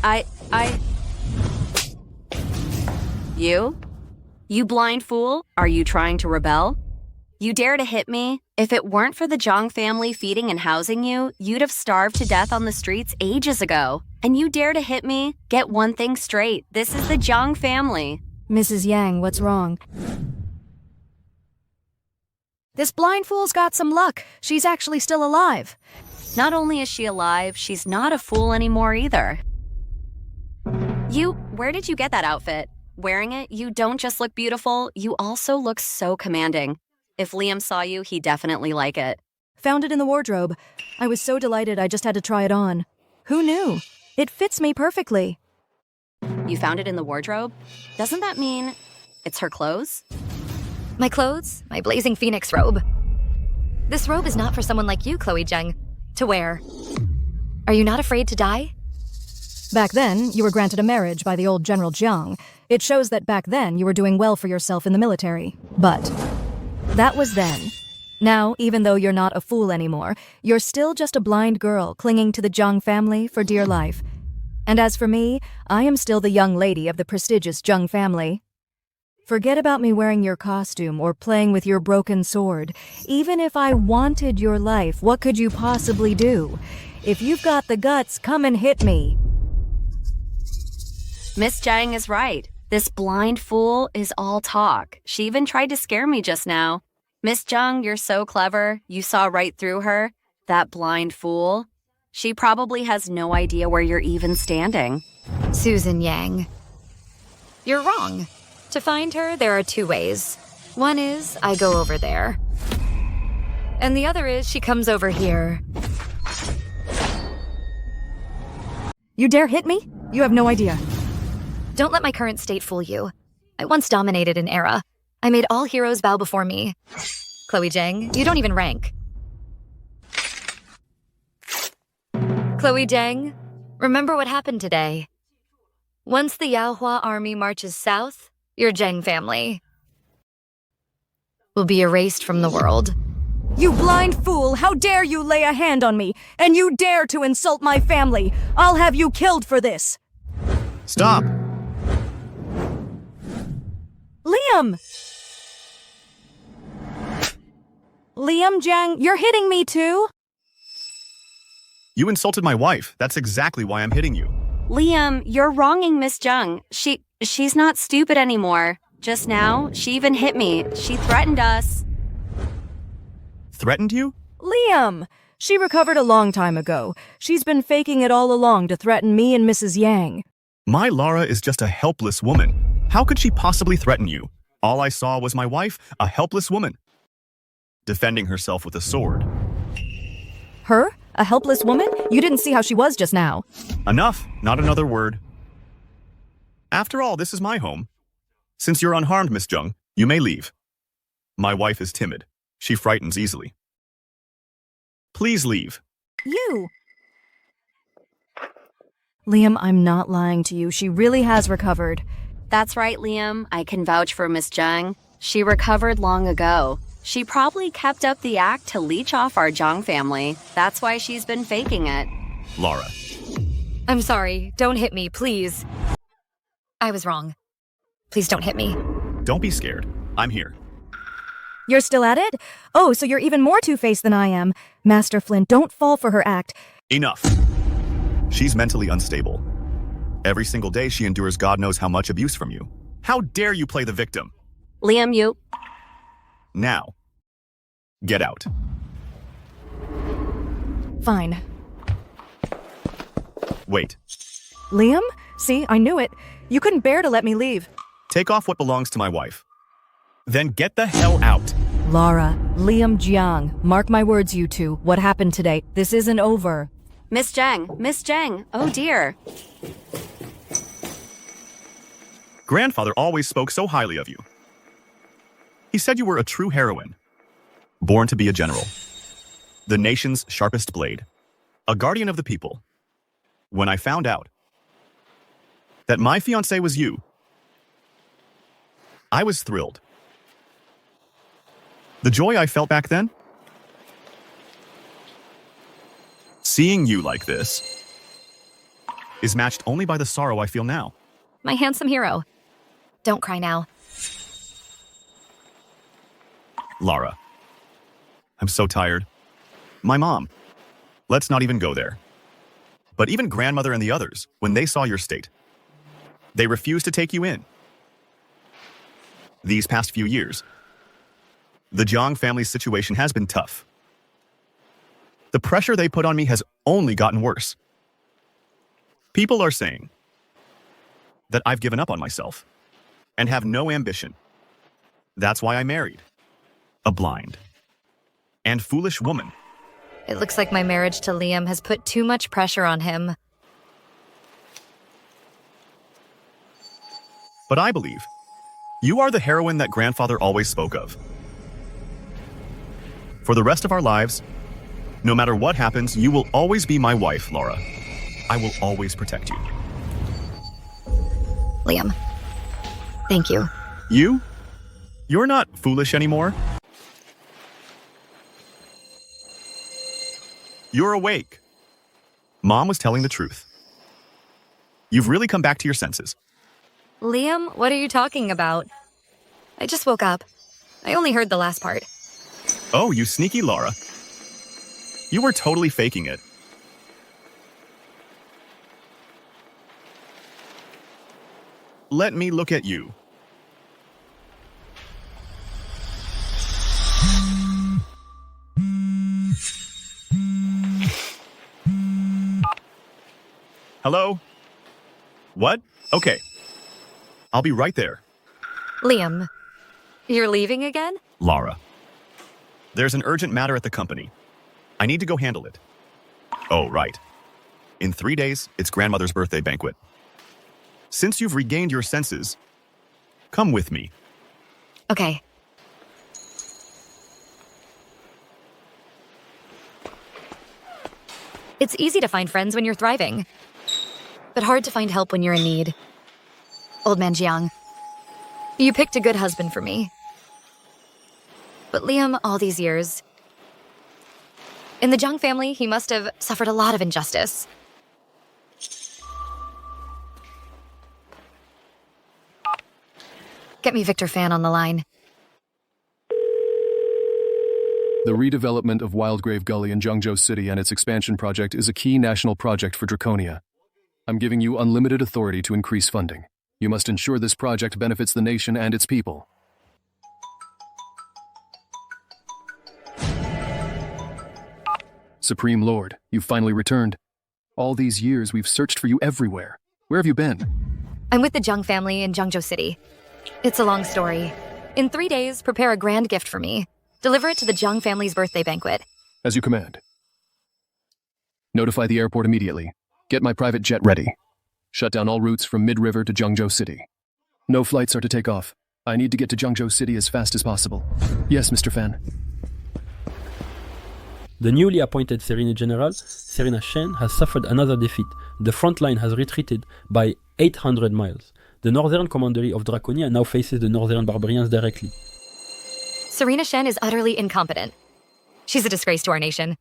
I... You? You blind fool? Are you trying to rebel? You dare to hit me? If it weren't for the Jiang family feeding and housing you, you'd have starved to death on the streets ages ago. And you dare to hit me? Get one thing straight. This is the Jiang family. Mrs. Yang, what's wrong? This blind fool's got some luck. She's actually still alive. Not only is she alive, she's not a fool anymore either. Where did you get that outfit? Wearing it, you don't just look beautiful, you also look so commanding. If Liam saw you, he'd definitely like it. Found it in the wardrobe. I was so delighted I just had to try it on. Who knew? It fits me perfectly. You found it in the wardrobe? Doesn't that mean it's her clothes? My clothes? My blazing phoenix robe. This robe is not for someone like you, Chloe Jiang, to wear. Are you not afraid to die? Back then, you were granted a marriage by the old General Jiang. It shows that back then you were doing well for yourself in the military. But that was then. Now, even though you're not a fool anymore, you're still just a blind girl clinging to the Jiang family for dear life. And as for me, I am still the young lady of the prestigious Jiang family. Forget about me wearing your costume or playing with your broken sword. Even if I wanted your life, what could you possibly do? If you've got the guts, come and hit me. Miss Jiang is right. This blind fool is all talk. She even tried to scare me just now. Miss Jiang, you're so clever. You saw right through her. That blind fool. She probably has no idea where you're even standing. Susan Yang. You're wrong. To find her, there are two ways. One is I go over there. And the other is she comes over here. You dare hit me? You have no idea. Don't let my current state fool you. I once dominated an era. I made all heroes bow before me. Chloe Jiang, you don't even rank. Chloe Jiang, remember what happened today. Once the Yaohua army marches south, your Jiang family will be erased from the world. You blind fool! How dare you lay a hand on me? And you dare to insult my family! I'll have you killed for this! Stop! Liam! Liam, Jiang, you're hitting me too? You insulted my wife. That's exactly why I'm hitting you. Liam, you're wronging Miss Jiang. She's not stupid anymore. Just now, she even hit me. She threatened us. Threatened you? Liam! She recovered a long time ago. She's been faking it all along to threaten me and Mrs. Yang. My Lara is just a helpless woman. How could she possibly threaten you? All I saw was my wife, a helpless woman, defending herself with a sword. Her? A helpless woman? You didn't see how she was just now. Enough, not another word. After all, this is my home. Since you're unharmed, Miss Jiang, you may leave. My wife is timid. She frightens easily. Please leave. You! Liam, I'm not lying to you. She really has recovered. That's right, Liam. I can vouch for Miss Jiang. She recovered long ago. She probably kept up the act to leech off our Jiang family. That's why she's been faking it. Lara. I'm sorry. Don't hit me, please. I was wrong. Please don't hit me. Don't be scared. I'm here. You're still at it? Oh, so you're even more two-faced than I am. Master Flynn, don't fall for her act. Enough. She's mentally unstable. Every single day she endures God knows how much abuse from you. How dare you play the victim? Liam, you... Now, get out. Fine. Wait. Liam? See, I knew it. You couldn't bear to let me leave. Take off what belongs to my wife. Then get the hell out. Lara, Liam Jiang, mark my words, you two. What happened today? This isn't over. Miss Jiang, oh dear. Grandfather always spoke so highly of you. He said you were a true heroine, born to be a general, the nation's sharpest blade, a guardian of the people. When I found out that my fiancé was you, I was thrilled. The joy I felt back then, seeing you like this, is matched only by the sorrow I feel now. My handsome hero. Don't cry now. Lara. I'm so tired. My mom. Let's not even go there. But even grandmother and the others, when they saw your state, they refused to take you in. These past few years, the Jiang family's situation has been tough. The pressure they put on me has only gotten worse. People are saying that I've given up on myself and have no ambition. That's why I married a blind and foolish woman. It looks like my marriage to Liam has put too much pressure on him. But I believe you are the heroine that grandfather always spoke of. For the rest of our lives, no matter what happens, you will always be my wife, Lara. I will always protect you. Liam, thank you. You? You're not foolish anymore. You're awake. Mom was telling the truth. You've really come back to your senses. Liam, what are you talking about? I just woke up. I only heard the last part. Oh, you sneaky Lara. You were totally faking it. Let me look at you. Hello? What? Okay. I'll be right there. Liam, you're leaving again? Lara. There's an urgent matter at the company. I need to go handle it. Oh, right. In 3 days, it's grandmother's birthday banquet. Since you've regained your senses, come with me. Okay. It's easy to find friends when you're thriving, but hard to find help when you're in need. Old man Jiang, you picked a good husband for me. But Liam, all these years, in the Jiang family, he must have suffered a lot of injustice. Get me Victor Fan on the line. The redevelopment of Wildgrave Gully in Zhengzhou City and its expansion project is a key national project for Draconia. I'm giving you unlimited authority to increase funding. You must ensure this project benefits the nation and its people. Supreme Lord, you've finally returned. All these years, we've searched for you everywhere. Where have you been? I'm with the Jiang family in Zhengzhou City. It's a long story. In 3 days, prepare a grand gift for me. Deliver it to the Jiang family's birthday banquet. As you command. Notify the airport immediately. Get my private jet ready. Shut down all routes from Mid-River to Zhengzhou City. No flights are to take off. I need to get to Zhengzhou City as fast as possible. Yes, Mr. Fan. The newly appointed Serena General, Serena Shen, has suffered another defeat. The front line has retreated by 800 miles. The northern commandery of Draconia now faces the northern barbarians directly. Serena Shen is utterly incompetent. She's a disgrace to our nation.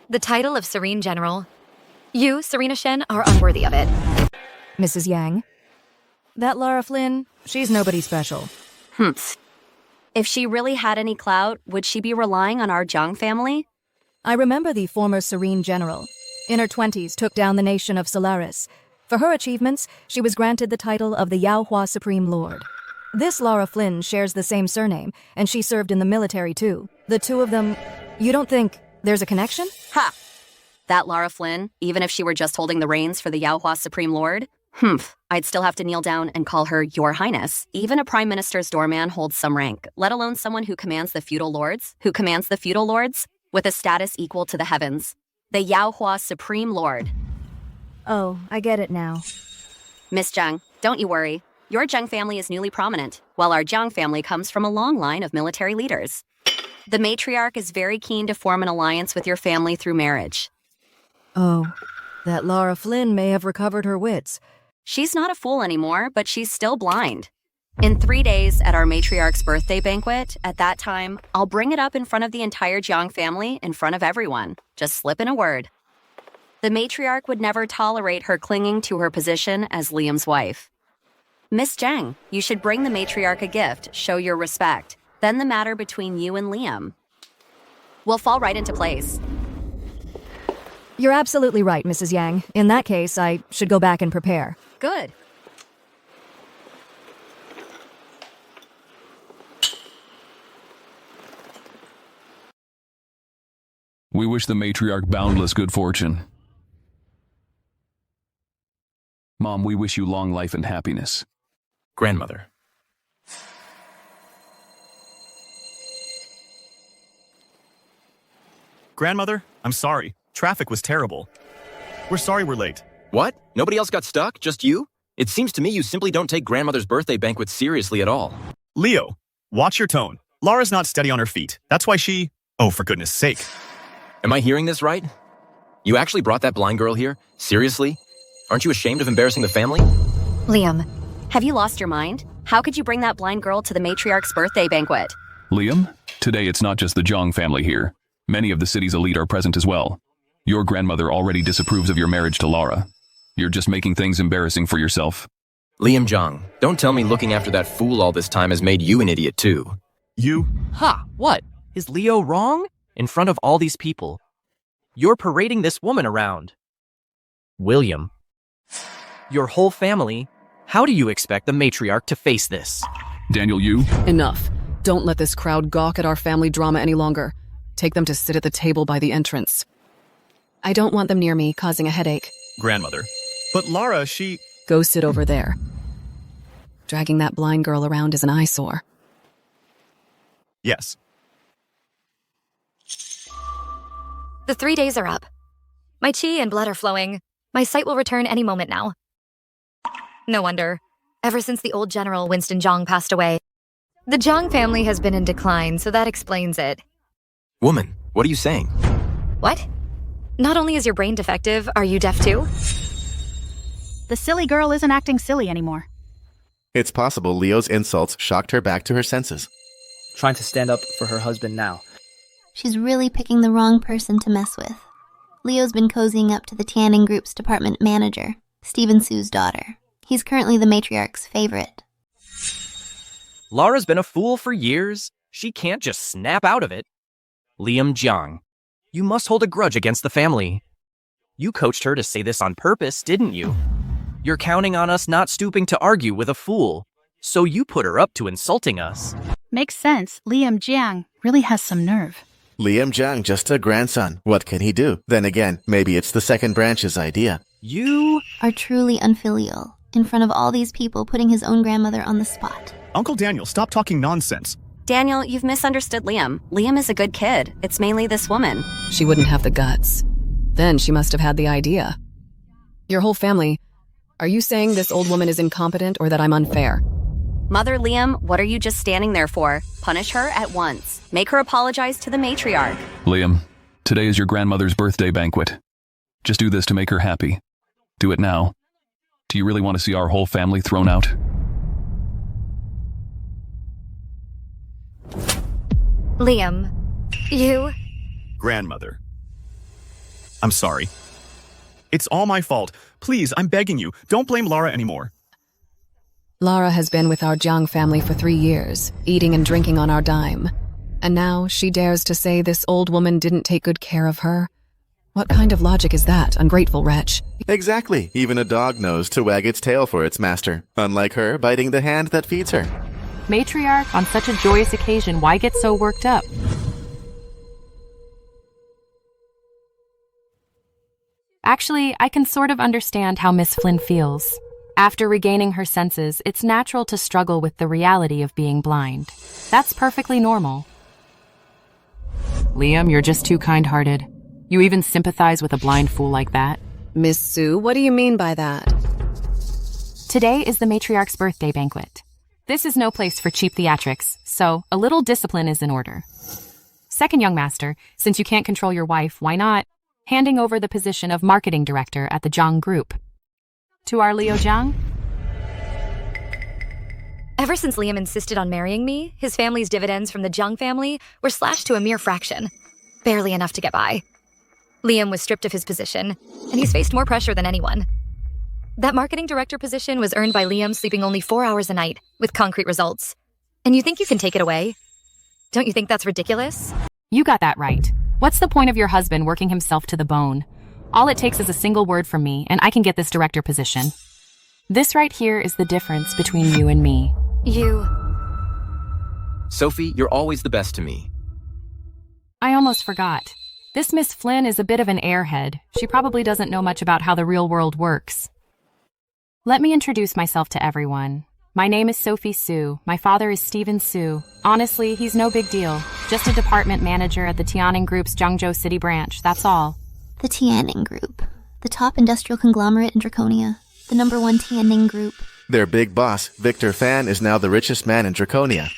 The title of Serene General, you, Serena Shen, are unworthy of it. Mrs. Yang? That Lara Flynn, she's nobody special. If she really had any clout, would she be relying on our Jiang family? I remember the former Serene General. In her 20s, took down the nation of Solaris. For her achievements, she was granted the title of the Yaohua Supreme Lord. This Lara Flynn shares the same surname, and she served in the military too. The two of them, you don't think there's a connection? Ha! That Lara Flynn, even if she were just holding the reins for the Yaohua Supreme Lord? I'd still have to kneel down and call her Your Highness. Even a prime minister's doorman holds some rank, let alone someone who commands the feudal lords, with a status equal to the heavens. The Yaohua Supreme Lord. Oh, I get it now. Miss Jiang, don't you worry. Your Jiang family is newly prominent, while our Jiang family comes from a long line of military leaders. The matriarch is very keen to form an alliance with your family through marriage. Oh, that Lara Flynn may have recovered her wits. She's not a fool anymore, but she's still blind. In 3 days at our matriarch's birthday banquet, at that time, I'll bring it up in front of the entire Jiang family, in front of everyone. Just slip in a word. The matriarch would never tolerate her clinging to her position as Liam's wife. Miss Jiang, you should bring the matriarch a gift, show your respect. Then the matter between you and Liam will fall right into place. You're absolutely right, Mrs. Yang. In that case, I should go back and prepare. Good. We wish the matriarch boundless good fortune. Mom, we wish you long life and happiness. Grandmother. Grandmother, I'm sorry. Traffic was terrible. We're sorry we're late. What? Nobody else got stuck? Just you? It seems to me you simply don't take grandmother's birthday banquet seriously at all. Leo, watch your tone. Lara's not steady on her feet. That's why she... Oh, for goodness sake. Am I hearing this right? You actually brought that blind girl here? Seriously? Aren't you ashamed of embarrassing the family? Liam, have you lost your mind? How could you bring that blind girl to the matriarch's birthday banquet? Liam, today it's not just the Jiang family here. Many of the city's elite are present as well. Your grandmother already disapproves of your marriage to Lara. You're just making things embarrassing for yourself. Liam Jiang, don't tell me looking after that fool all this time has made you an idiot too. You... Ha! What? Is Leo wrong? In front of all these people. You're parading this woman around. William. Your whole family. How do you expect the matriarch to face this? Daniel, you? Enough. Don't let this crowd gawk at our family drama any longer. Take them to sit at the table by the entrance. I don't want them near me, causing a headache. Grandmother. But Lara, she... Go sit over there. Dragging that blind girl around is an eyesore. Yes. The 3 days are up. My chi and blood are flowing. My sight will return any moment now. No wonder. Ever since the old general Winston Jiang passed away, the Jiang family has been in decline, so that explains it. Woman, what are you saying? What? Not only is your brain defective, are you deaf too? The silly girl isn't acting silly anymore. It's possible Leo's insults shocked her back to her senses. Trying to stand up for her husband now. She's really picking the wrong person to mess with. Leo's been cozying up to the Tanning Group's department manager, Stephen Sue's daughter. He's currently the matriarch's favorite. Lara's been a fool for years. She can't just snap out of it. Liam Jiang, you must hold a grudge against the family. You coached her to say this on purpose, didn't you? You're counting on us not stooping to argue with a fool, so you put her up to insulting us. Makes sense. Liam Jiang really has some nerve. Liam Jiang, just a grandson. What can he do? Then again, maybe it's the second branch's idea. You are truly unfilial, in front of all these people putting his own grandmother on the spot. Uncle Daniel, stop talking nonsense. Daniel, you've misunderstood Liam. Liam is a good kid. It's mainly this woman. She wouldn't have the guts. Then she must have had the idea. Your whole family... Are you saying this old woman is incompetent or that I'm unfair? Mother Liam, what are you just standing there for? Punish her at once. Make her apologize to the matriarch. Liam, today is your grandmother's birthday banquet. Just do this to make her happy. Do it now. Do you really want to see our whole family thrown out? Liam, you... Grandmother. I'm sorry. It's all my fault. Please, I'm begging you, don't blame Lara anymore. Lara has been with our Jiang family for 3 years, eating and drinking on our dime. And now she dares to say this old woman didn't take good care of her? What kind of logic is that, ungrateful wretch? Exactly. Even a dog knows to wag its tail for its master, unlike her biting the hand that feeds her. Matriarch, on such a joyous occasion, why get so worked up? Actually, I can sort of understand how Miss Flynn feels. After regaining her senses, it's natural to struggle with the reality of being blind. That's perfectly normal. Liam, you're just too kind-hearted. You even sympathize with a blind fool like that. Miss Sue, what do you mean by that? Today is the matriarch's birthday banquet. This is no place for cheap theatrics, so a little discipline is in order. Second young master, since you can't control your wife, why not handing over the position of marketing director at the Jiang Group to our Leo Jiang? Ever since Liam insisted on marrying me, his family's dividends from the Jiang family were slashed to a mere fraction. Barely enough to get by. Liam was stripped of his position, and he's faced more pressure than anyone. That marketing director position was earned by Liam sleeping only 4 hours a night, with concrete results. And you think you can take it away? Don't you think that's ridiculous? You got that right. What's the point of your husband working himself to the bone? All it takes is a single word from me, and I can get this director position. This right here is the difference between you and me. Sophie, you're always the best to me. I almost forgot. This Miss Flynn is a bit of an airhead. She probably doesn't know much about how the real world works. Let me introduce myself to everyone. My name is Sophie Sue. My father is Stephen Sue. Honestly, he's no big deal. Just a department manager at the Tianning Group's Jiangzhou City branch, that's all. The Tianning Group. The top industrial conglomerate in Draconia. The #1 Tianning Group. Their big boss, Victor Fan, is now the richest man in Draconia.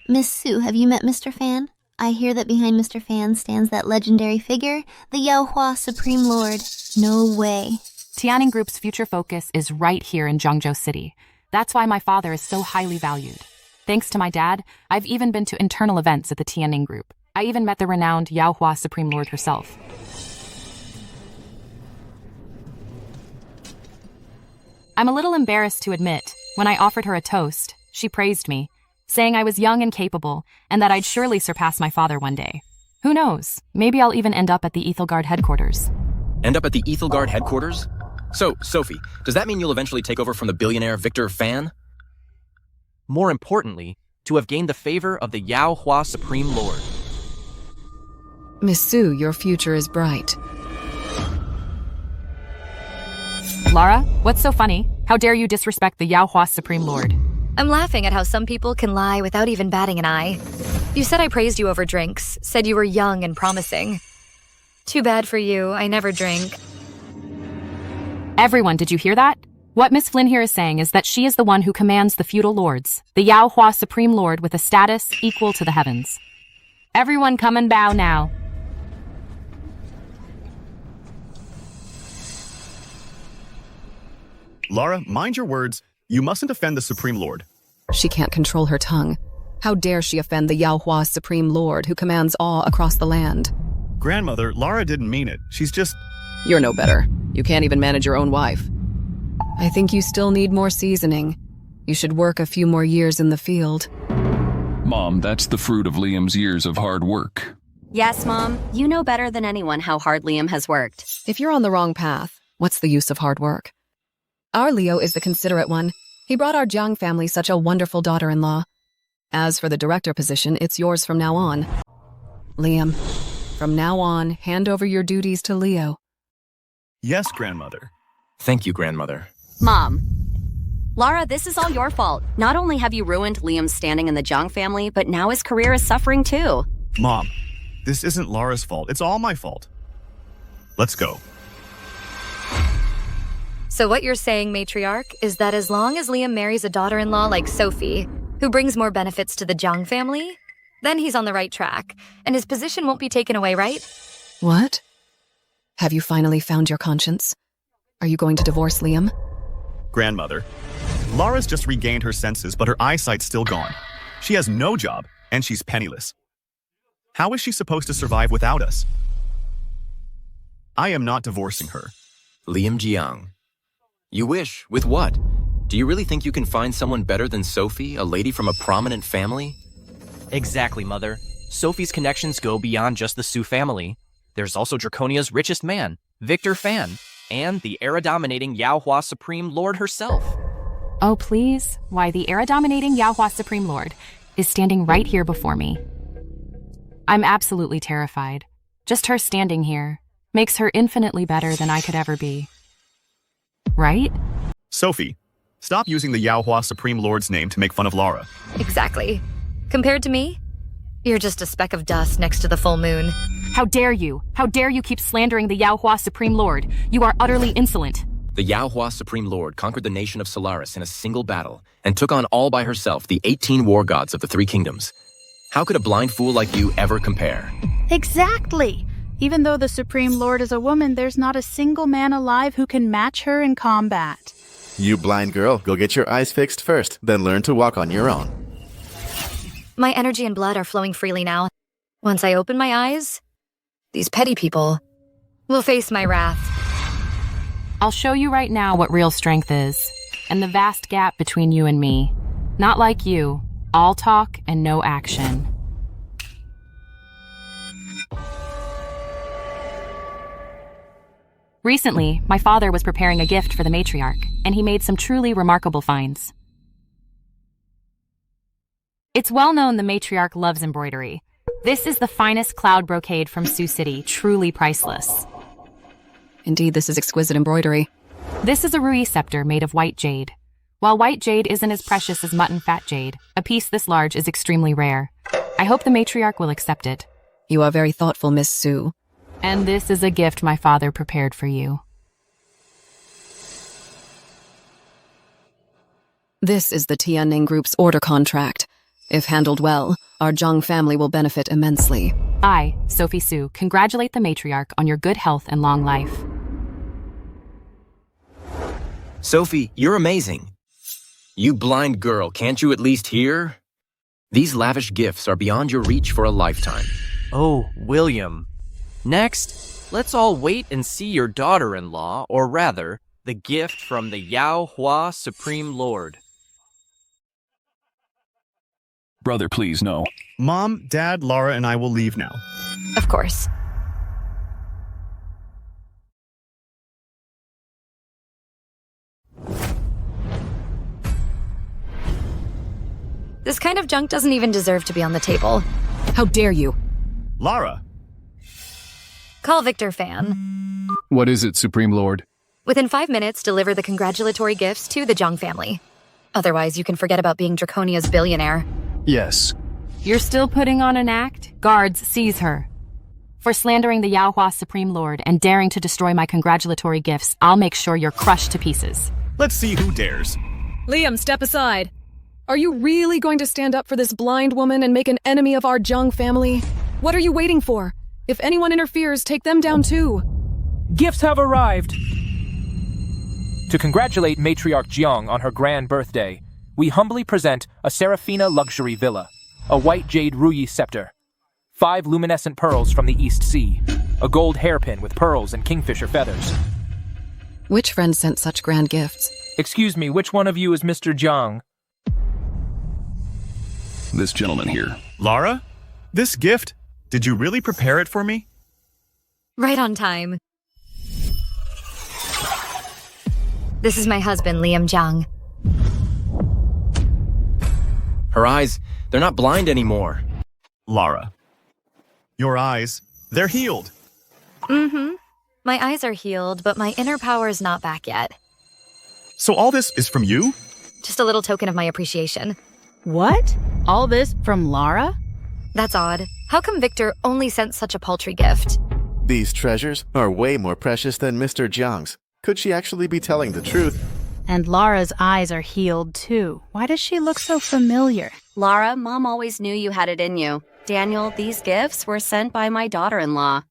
Miss Sue, have you met Mr. Fan? I hear that behind Mr. Fan stands that legendary figure, the Yaohua Supreme Lord. No way. Tianning Group's future focus is right here in Jiangzhou City. That's why my father is so highly valued. Thanks to my dad, I've even been to internal events at the Tianning Group. I even met the renowned Yaohua Supreme Lord herself. I'm a little embarrassed to admit, when I offered her a toast, she praised me, saying I was young and capable, and that I'd surely surpass my father one day. Who knows? Maybe I'll even end up at the Ethelgard headquarters. End up at the Ethelgard headquarters? So, Sophie, does that mean you'll eventually take over from the billionaire Victor Fan? More importantly, to have gained the favor of the Yaohua Supreme Lord. Miss Sue, your future is bright. Lara, what's so funny? How dare you disrespect the Yaohua Supreme Lord? I'm laughing at how some people can lie without even batting an eye. You said I praised you over drinks, said you were young and promising. Too bad for you, I never drink. Everyone, did you hear that? What Miss Flynn here is saying is that she is the one who commands the feudal lords, the Yaohua Supreme Lord with a status equal to the heavens. Everyone come and bow now. Lara, mind your words. You mustn't offend the Supreme Lord. She can't control her tongue. How dare she offend the Yaohua Supreme Lord who commands awe across the land? Grandmother, Lara didn't mean it. She's just... You're no better. You can't even manage your own wife. I think you still need more seasoning. You should work a few more years in the field. Mom, that's the fruit of Liam's years of hard work. Yes, Mom. You know better than anyone how hard Liam has worked. If you're on the wrong path, what's the use of hard work? Our Leo is the considerate one. He brought our Jiang family such a wonderful daughter-in-law. As for the director position, it's yours from now on. Liam, from now on, hand over your duties to Leo. Yes, Grandmother. Thank you, Grandmother. Mom. Lara, this is all your fault. Not only have you ruined Liam's standing in the Jiang family, but now his career is suffering too. Mom, this isn't Lara's fault. It's all my fault. Let's go. So what you're saying, matriarch, is that as long as Liam marries a daughter-in-law like Sophie, who brings more benefits to the Jiang family, then he's on the right track, and his position won't be taken away, right? What? Have you finally found your conscience? Are you going to divorce Liam? Grandmother, Lara's just regained her senses, but her eyesight's still gone. She has no job, and she's penniless. How is she supposed to survive without us? I am not divorcing her. Liam Jiang. You wish? With what? Do you really think you can find someone better than Sophie, a lady from a prominent family? Exactly, Mother. Sophie's connections go beyond just the Sue family. There's also Draconia's richest man, Victor Fan, and the era-dominating Yaohua Supreme Lord herself. Oh, please. Why, the era-dominating Yaohua Supreme Lord is standing right here before me. I'm absolutely terrified. Just her standing here makes her infinitely better than I could ever be. Right? Sophie, stop using the Yaohua Supreme Lord's name to make fun of Lara. Exactly. Compared to me, you're just a speck of dust next to the full moon. How dare you? How dare you keep slandering the Yaohua Supreme Lord? You are utterly insolent. The Yaohua Supreme Lord conquered the nation of Solaris in a single battle and took on all by herself the 18 war gods of the Three Kingdoms. How could a blind fool like you ever compare? Exactly. Even though the Supreme Lord is a woman, there's not a single man alive who can match her in combat. You blind girl, go get your eyes fixed first, then learn to walk on your own. My energy and blood are flowing freely now. Once I open my eyes, these petty people, will face my wrath. I'll show you right now what real strength is, and the vast gap between you and me. Not like you, all talk and no action. Recently, my father was preparing a gift for the matriarch, and he made some truly remarkable finds. It's well known the matriarch loves embroidery. This is the finest cloud brocade from Sioux City, truly priceless. Indeed, this is exquisite embroidery. This is a Rui scepter made of white jade. While white jade isn't as precious as mutton fat jade, a piece this large is extremely rare. I hope the matriarch will accept it. You are very thoughtful, Miss Sue. And this is a gift my father prepared for you. This is the Tianning Group's order contract. If handled well, our Jiang family will benefit immensely. I, Sophie Sue, congratulate the matriarch on your good health and long life. Sophie, you're amazing. You blind girl, can't you at least hear? These lavish gifts are beyond your reach for a lifetime. Oh, William. Next, let's all wait and see your daughter-in-law, or rather, the gift from the Yaohua Supreme Lord. Brother, please, no. Mom, Dad, Lara, and I will leave now. Of course. This kind of junk doesn't even deserve to be on the table. How dare you? Lara! Call Victor Fan. What is it, Supreme Lord? Within 5 minutes, deliver the congratulatory gifts to the Jiang family. Otherwise, you can forget about being Draconia's billionaire. Yes. You're still putting on an act? Guards, seize her. For slandering the Yaohua Supreme Lord and daring to destroy my congratulatory gifts, I'll make sure you're crushed to pieces. Let's see who dares. Liam, step aside. Are you really going to stand up for this blind woman and make an enemy of our Jiang family? What are you waiting for? If anyone interferes, take them down too. Gifts have arrived. To congratulate Matriarch Jiang on her grand birthday, we humbly present a Serafina luxury villa, a white jade Rui scepter, 5 luminescent pearls from the East Sea, a gold hairpin with pearls and kingfisher feathers. Which friend sent such grand gifts? Excuse me, which one of you is Mr. Jiang? This gentleman here. Lara? This gift? Did you really prepare it for me? Right on time. This is my husband, Liam Jiang. Her eyes, they're not blind anymore. Lara. Your eyes, they're healed. Mm-hmm. My eyes are healed, but my inner power is not back yet. So all this is from you? Just a little token of my appreciation. What? All this from Lara? That's odd. How come Victor only sent such a paltry gift? These treasures are way more precious than Mr. Jiang's. Could she actually be telling the truth? And Lara's eyes are healed too. Why does she look so familiar? Lara, Mom always knew you had it in you. Daniel, these gifts were sent by my daughter-in-law.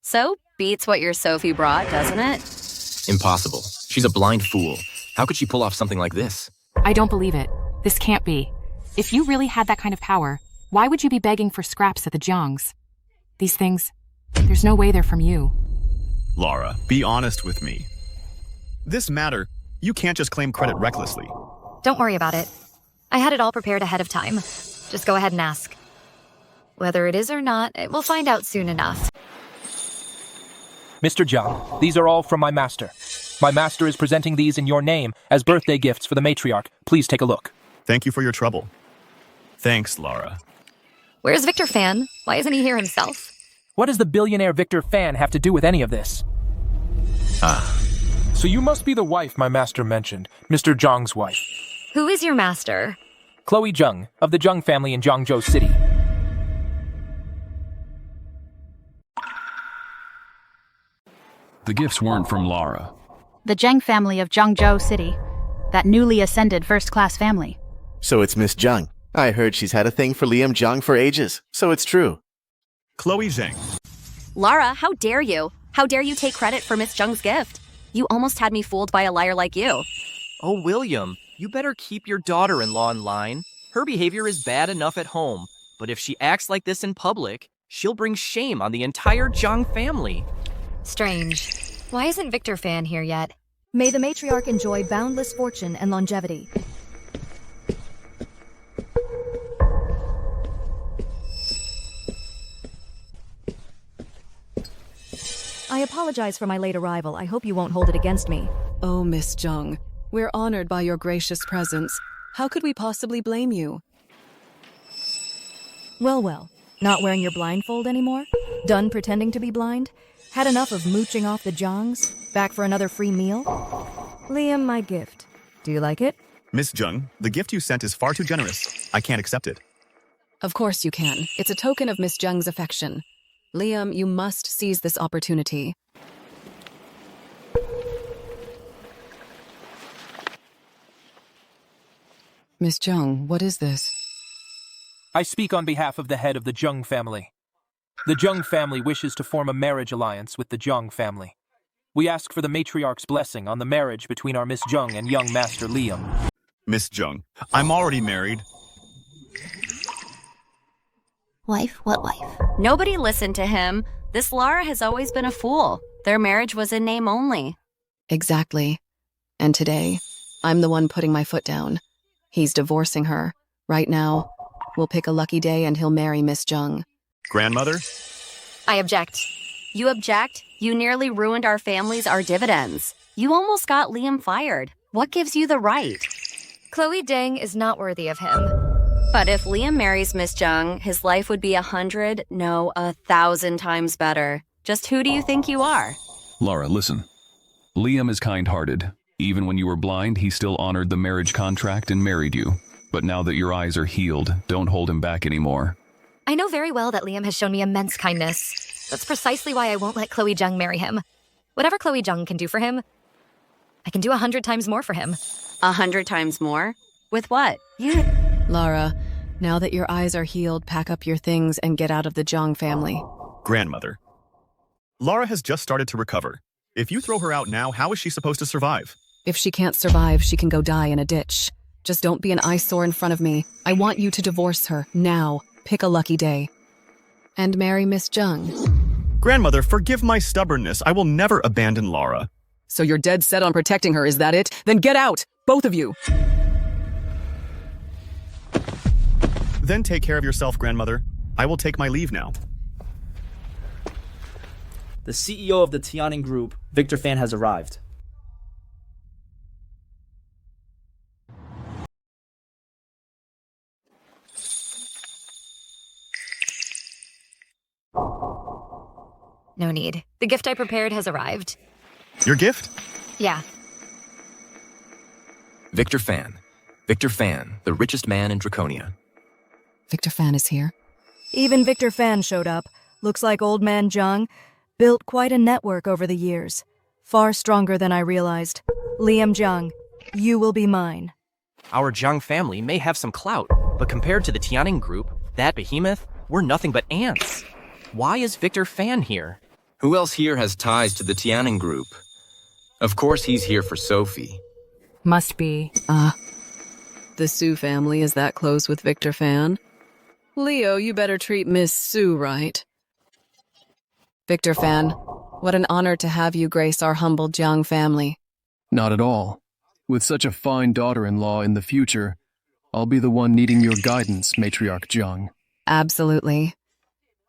So, beats what your Sophie brought, doesn't it? Impossible. She's a blind fool. How could she pull off something like this? I don't believe it. This can't be. If you really had that kind of power, why would you be begging for scraps at the Jiangs? These things, there's no way they're from you. Lara, be honest with me. This matter, you can't just claim credit recklessly. Don't worry about it. I had it all prepared ahead of time. Just go ahead and ask. Whether it is or not, we'll find out soon enough. Mr. Jiang, these are all from my master. My master is presenting these in your name as birthday gifts for the matriarch. Please take a look. Thank you for your trouble. Thanks, Lara. Where's Victor Fan? Why isn't he here himself? What does the billionaire Victor Fan have to do with any of this? So you must be the wife my master mentioned, Mr. Jiang's wife. Who is your master? Chloe Jiang, of the Jiang family in Jiangzhou City. The gifts weren't from Lara. The Jiang family of Jiangzhou City. That newly ascended first-class family. So it's Miss Jiang. I heard she's had a thing for Liam Jiang for ages, so it's true. Chloe Jiang. Lara, how dare you? How dare you take credit for Miss Jiang's gift? You almost had me fooled by a liar like you. Oh, William, you better keep your daughter-in-law in line. Her behavior is bad enough at home, but if she acts like this in public, she'll bring shame on the entire Jiang family. Strange. Why isn't Victor Fan here yet? May the matriarch enjoy boundless fortune and longevity. I apologize for my late arrival. I hope you won't hold it against me. Oh, Miss Jiang, we're honored by your gracious presence. How could we possibly blame you? Well. Not wearing your blindfold anymore? Done pretending to be blind? Had enough of mooching off the Jiangs? Back for another free meal? Liam, my gift. Do you like it? Miss Jiang, the gift you sent is far too generous. I can't accept it. Of course you can. It's a token of Miss Jiang's affection. Liam, you must seize this opportunity. Miss Jiang, what is this? I speak on behalf of the head of the Jiang family. The Jiang family wishes to form a marriage alliance with the Jiang family. We ask for the matriarch's blessing on the marriage between our Miss Jiang and young Master Liam. Miss Jiang, I'm already married. Wife? What wife? Nobody listened to him. This Lara has always been a fool. Their marriage was in name only. Exactly. And today, I'm the one putting my foot down. He's divorcing her. Right now, we'll pick a lucky day and he'll marry Miss Jiang. Grandmother? I object. You object? You nearly ruined our families, our dividends. You almost got Liam fired. What gives you the right? Chloe Deng is not worthy of him. But if Liam marries Miss Jiang, his life would be 100, no, 1,000 times better. Just who do you think you are? Lara, listen. Liam is kind-hearted. Even when you were blind, he still honored the marriage contract and married you. But now that your eyes are healed, don't hold him back anymore. I know very well that Liam has shown me immense kindness. That's precisely why I won't let Chloe Jiang marry him. Whatever Chloe Jiang can do for him, I can do 100 times more for him. 100 times more? With what? Lara, now that your eyes are healed, pack up your things and get out of the Jiang family. Grandmother. Lara has just started to recover. If you throw her out now, how is she supposed to survive? If she can't survive, she can go die in a ditch. Just don't be an eyesore in front of me. I want you to divorce her, now. Pick a lucky day. And marry Miss Jiang. Grandmother, forgive my stubbornness. I will never abandon Lara. So you're dead set on protecting her, is that it? Then get out! Both of you! Then take care of yourself, Grandmother. I will take my leave now. The CEO of the Tianning Group, Victor Fan, has arrived. No need. The gift I prepared has arrived. Your gift? Yeah. Victor Fan. Victor Fan, the richest man in Draconia. Victor Fan is here. Even Victor Fan showed up. Looks like old man Jiang built quite a network over the years. Far stronger than I realized. Liam Jiang, you will be mine. Our Jiang family may have some clout, but compared to the Tianning Group, that behemoth, we're nothing but ants. Why is Victor Fan here? Who else here has ties to the Tianning Group? Of course he's here for Sophie. Must be. The Su family is that close with Victor Fan? Leo, you better treat Miss Su right. Victor Fan, what an honor to have you grace our humble Jiang family. Not at all. With such a fine daughter-in-law in the future, I'll be the one needing your guidance, Matriarch Jiang. Absolutely.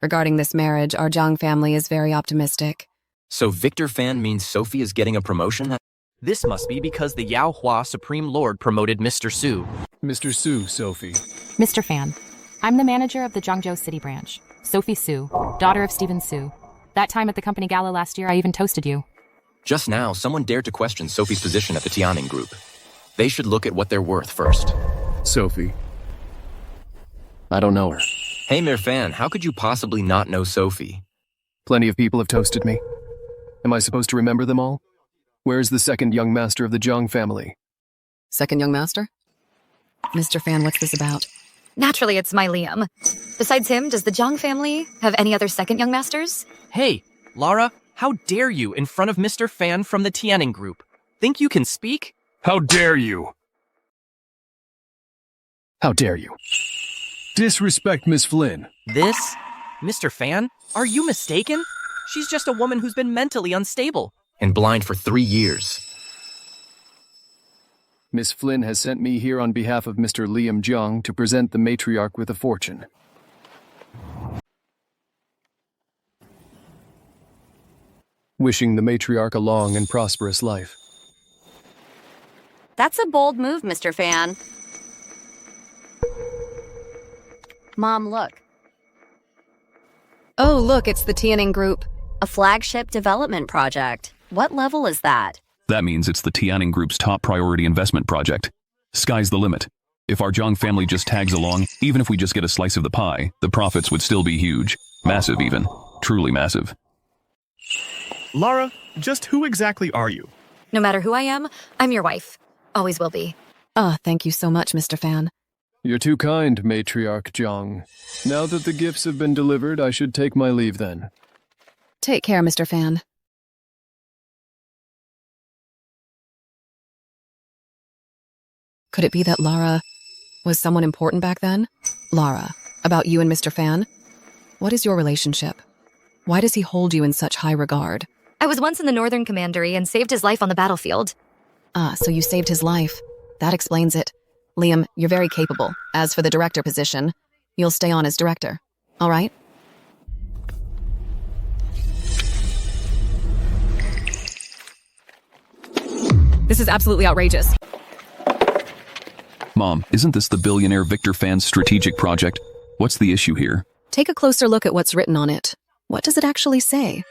Regarding this marriage, our Jiang family is very optimistic. So Victor Fan means Sophie is getting a promotion? This must be because the Yaohua Supreme Lord promoted Mr. Su. Mr. Su, Sophie. Mr. Fan, I'm the manager of the Zhangzhou City branch. Sophie Su, daughter of Stephen Su. That time at the company gala last year, I even toasted you. Just now, someone dared to question Sophie's position at the Tianning Group. They should look at what they're worth first. Sophie. I don't know her. Hey, Mir Fan, how could you possibly not know Sophie? Plenty of people have toasted me. Am I supposed to remember them all? Where's the second young master of the Jiang family? Second young master? Mr. Fan, what's this about? Naturally, it's my Liam. Besides him, does the Jiang family have any other second young masters? Hey, Lara, how dare you in front of Mr. Fan from the Tianning Group? Think you can speak? How dare you? How dare you? Disrespect Miss Flynn. This? Mr. Fan? Are you mistaken? She's just a woman who's been mentally unstable. And blind for 3 years. Miss Flynn has sent me here on behalf of Mr. Liam Jiang to present the matriarch with a fortune. Wishing the matriarch a long and prosperous life. That's a bold move, Mr. Fan. Mom, look. Oh, look, it's the Tianning Group. A flagship development project. What level is that? That means it's the Tianning Group's top priority investment project. Sky's the limit. If our Jiang family just tags along, even if we just get a slice of the pie, the profits would still be huge. Massive even. Truly massive. Lara, just who exactly are you? No matter who I am, I'm your wife. Always will be. Thank you so much, Mr. Fan. You're too kind, Matriarch Jiang. Now that the gifts have been delivered, I should take my leave then. Take care, Mr. Fan. Could it be that Lara was someone important back then? Lara, about you and Mr. Fan? What is your relationship? Why does he hold you in such high regard? I was once in the Northern Commandery and saved his life on the battlefield. So you saved his life. That explains it. Liam, you're very capable. As for the director position, you'll stay on as director. All right? This is absolutely outrageous. Mom, isn't this the billionaire Victor Fan's strategic project? What's the issue here? Take a closer look at what's written on it. What does it actually say?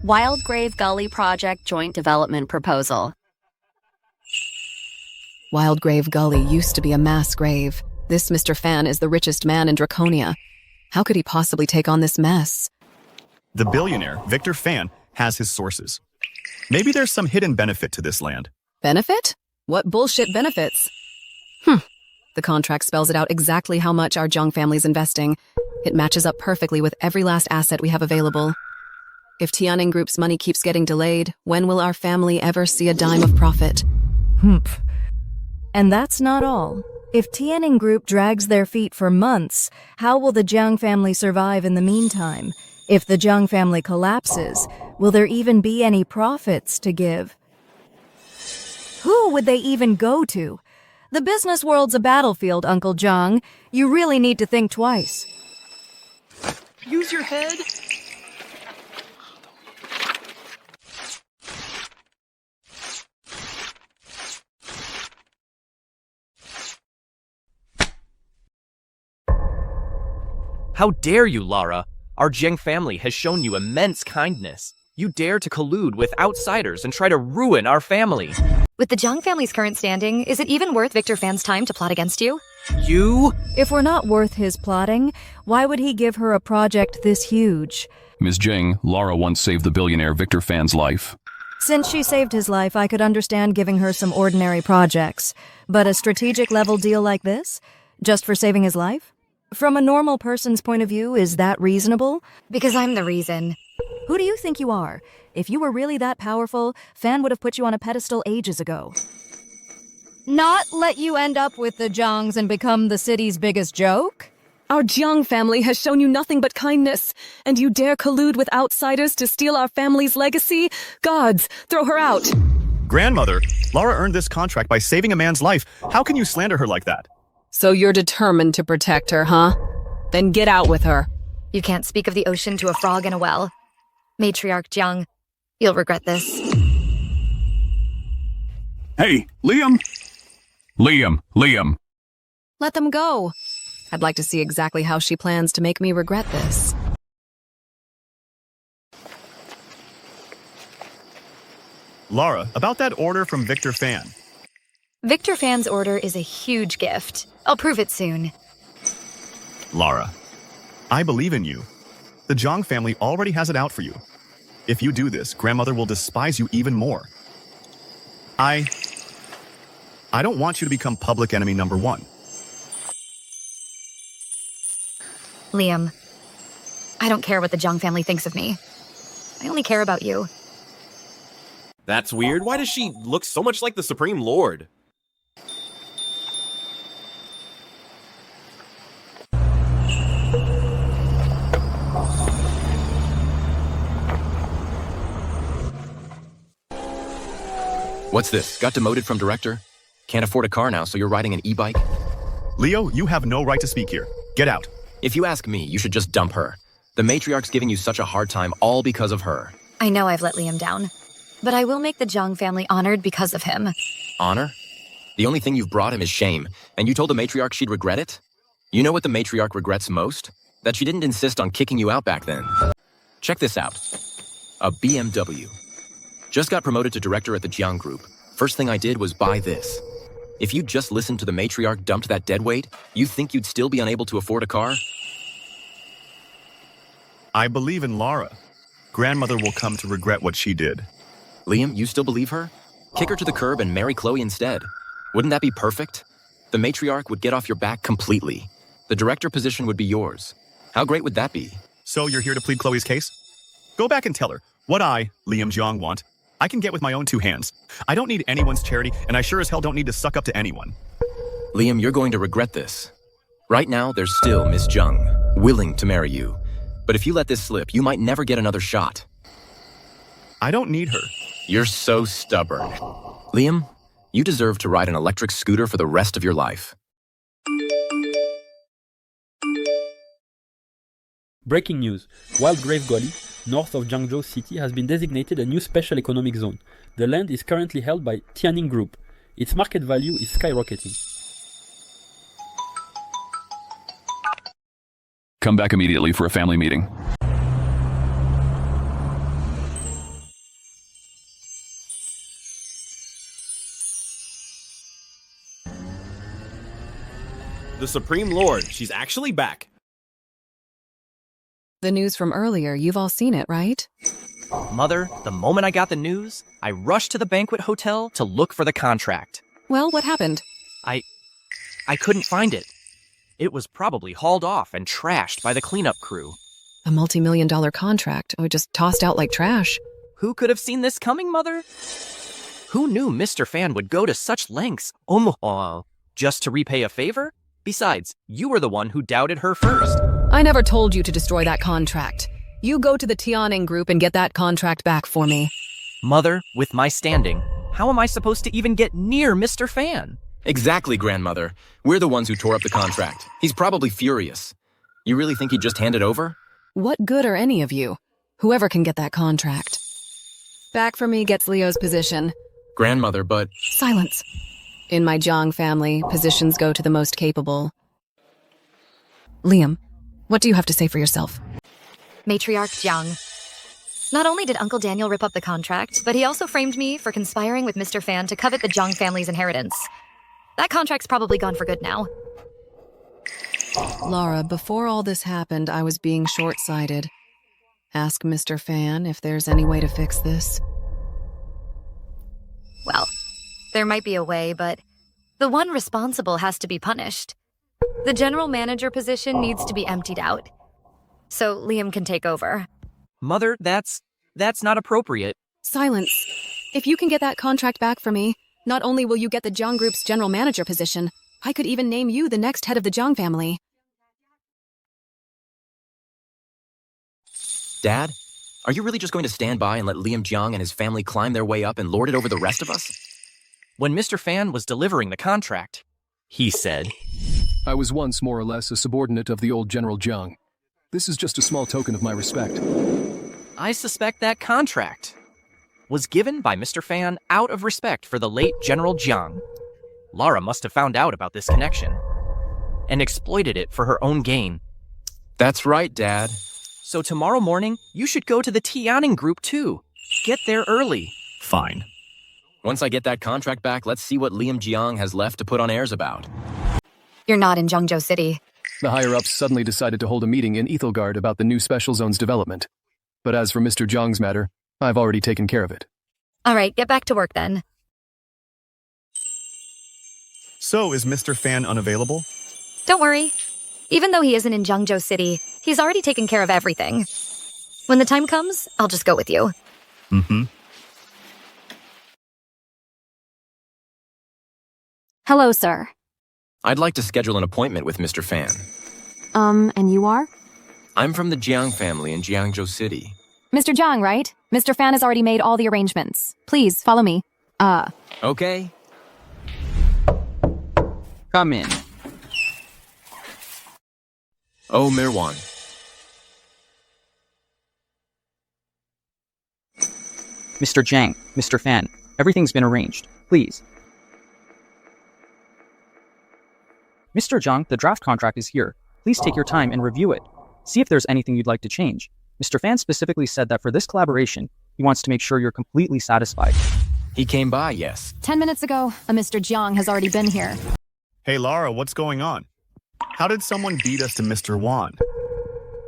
Wildgrave Gully Project Joint Development Proposal. Wildgrave Gully used to be a mass grave. This Mr. Fan is the richest man in Draconia. How could he possibly take on this mess? The billionaire, Victor Fan, has his sources. Maybe there's some hidden benefit to this land. Benefit? What bullshit benefits? The contract spells it out exactly how much our Jiang family's investing. It matches up perfectly with every last asset we have available. If Tianning Group's money keeps getting delayed, when will our family ever see a dime of profit? Humph. And that's not all. If Tianning Group drags their feet for months, how will the Jiang family survive in the meantime? If the Jiang family collapses, will there even be any profits to give? Who would they even go to? The business world's a battlefield, Uncle Jiang. You really need to think twice. Use your head. How dare you, Lara? Our Jiang family has shown you immense kindness. You dare to collude with outsiders and try to ruin our family. With the Jiang family's current standing, is it even worth Victor Fan's time to plot against you? You? If we're not worth his plotting, why would he give her a project this huge? Ms. Jiang, Lara once saved the billionaire Victor Fan's life. Since she saved his life, I could understand giving her some ordinary projects. But a strategic level deal like this? Just for saving his life? From a normal person's point of view, is that reasonable? Because I'm the reason. Who do you think you are? If you were really that powerful, Fan would have put you on a pedestal ages ago. Not let you end up with the Jiangs and become the city's biggest joke? Our Jiang family has shown you nothing but kindness, and you dare collude with outsiders to steal our family's legacy? Gods, throw her out! Grandmother, Lara earned this contract by saving a man's life. How can you slander her like that? So you're determined to protect her, huh? Then get out with her. You can't speak of the ocean to a frog in a well. Matriarch Jiang, you'll regret this. Hey, Liam! Liam! Let them go. I'd like to see exactly how she plans to make me regret this. Lara, about that order from Victor Fan. Victor Fan's order is a huge gift. I'll prove it soon. Lara, I believe in you. The Jiang family already has it out for you. If you do this, grandmother will despise you even more. I don't want you to become public enemy number 1. Liam, I don't care what the Jiang family thinks of me. I only care about you. That's weird. Why does she look so much like the Supreme Lord? What's this? Got demoted from director? Can't afford a car now, so you're riding an e-bike? Leo, you have no right to speak here. Get out. If you ask me, you should just dump her. The matriarch's giving you such a hard time all because of her. I know I've let Liam down, but I will make the Jiang family honored because of him. Honor? The only thing you've brought him is shame, and you told the matriarch she'd regret it? You know what the matriarch regrets most? That she didn't insist on kicking you out back then. Check this out. A BMW. Just got promoted to director at the Jiang group. First thing I did was buy this. If you just listened to the matriarch dumped that deadweight, you think you'd still be unable to afford a car? I believe in Lara. Grandmother will come to regret what she did. Liam, you still believe her? Kick her to the curb and marry Chloe instead. Wouldn't that be perfect? The matriarch would get off your back completely. The director position would be yours. How great would that be? So you're here to plead Chloe's case? Go back and tell her, what I, Liam Jiang, want, I can get with my own 2 hands. I don't need anyone's charity, and I sure as hell don't need to suck up to anyone. Liam, you're going to regret this. Right now, there's still Miss Jiang, willing to marry you. But if you let this slip, you might never get another shot. I don't need her. You're so stubborn. Liam, you deserve to ride an electric scooter for the rest of your life. Breaking news. Wildgrave Gully, north of Jiangzhou City, has been designated a new special economic zone. The land is currently held by Tianning Group. Its market value is skyrocketing. Come back immediately for a family meeting. The Supreme Lord, she's actually back. The news from earlier, you've all seen it, right? Mother, the moment I got the news, I rushed to the banquet hotel to look for the contract. Well, what happened? I couldn't find it. It was probably hauled off and trashed by the cleanup crew. A multi-million-dollar contract, or just tossed out like trash. Who could have seen this coming, Mother? Who knew Mr. Fan would go to such lengths, just to repay a favor? Besides, you were the one who doubted her first. I never told you to destroy that contract. You go to the Tianning Group and get that contract back for me. Mother, with my standing, how am I supposed to even get near Mr. Fan? Exactly, Grandmother. We're the ones who tore up the contract. He's probably furious. You really think he'd just hand it over? What good are any of you? Whoever can get that contract. Back for me gets Leo's position. Grandmother, but... Silence. In my Jiang family, positions go to the most capable. Liam, what do you have to say for yourself? Matriarch Jiang. Not only did Uncle Daniel rip up the contract, but he also framed me for conspiring with Mr. Fan to covet the Jiang family's inheritance. That contract's probably gone for good now. Lara, before all this happened, I was being short-sighted. Ask Mr. Fan if there's any way to fix this. Well, there might be a way, but the one responsible has to be punished. The general manager position needs to be emptied out, so Liam can take over. Mother, that's not appropriate. Silence. If you can get that contract back for me, not only will you get the Jiang Group's general manager position, I could even name you the next head of the Jiang family. Dad, are you really just going to stand by and let Liam Jiang and his family climb their way up and lord it over the rest of us? When Mr. Fan was delivering the contract, he said, I was once more or less a subordinate of the old General Jiang. This is just a small token of my respect. I suspect that contract was given by Mr. Fan out of respect for the late General Jiang. Lara must have found out about this connection and exploited it for her own gain. That's right, Dad. So tomorrow morning, you should go to the Tianning Group too. Get there early. Fine. Once I get that contract back, let's see what Liam Jiang has left to put on airs about. You're not in Jiangzhou City. The higher-ups suddenly decided to hold a meeting in Ethelgard about the new special zone's development. But as for Mr. Jiang's matter, I've already taken care of it. All right, get back to work then. So, is Mr. Fan unavailable? Don't worry. Even though he isn't in Jiangzhou City, he's already taken care of everything. When the time comes, I'll just go with you. Mm-hmm. Hello, sir. I'd like to schedule an appointment with Mr. Fan. And you are? I'm from the Jiang family in Jiangzhou City. Mr. Jiang, right? Mr. Fan has already made all the arrangements. Please, follow me. Okay. Come in. Oh, Mirwan. Mr. Jiang, Mr. Fan, everything's been arranged. Please. Mr. Jiang, the draft contract is here. Please take your time and review it. See if there's anything you'd like to change. Mr. Fan specifically said that for this collaboration, he wants to make sure you're completely satisfied. He came by, yes. 10 minutes ago, a Mr. Jiang has already been here. Hey, Lara, what's going on? How did someone beat us to Mr. Wan?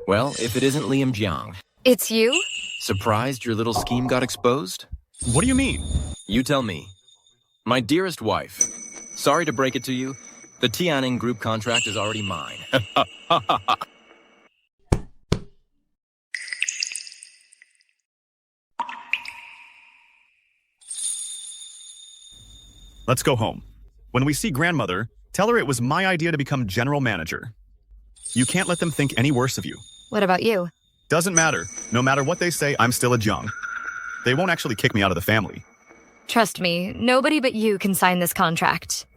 Well, if it isn't Liam Jiang. It's you? Surprised your little scheme got exposed? What do you mean? You tell me. My dearest wife, sorry to break it to you, the Tianning group contract is already mine. Let's go home. When we see grandmother, tell her it was my idea to become general manager. You can't let them think any worse of you. What about you? Doesn't matter. No matter what they say, I'm still a Jiang. They won't actually kick me out of the family. Trust me, nobody but you can sign this contract.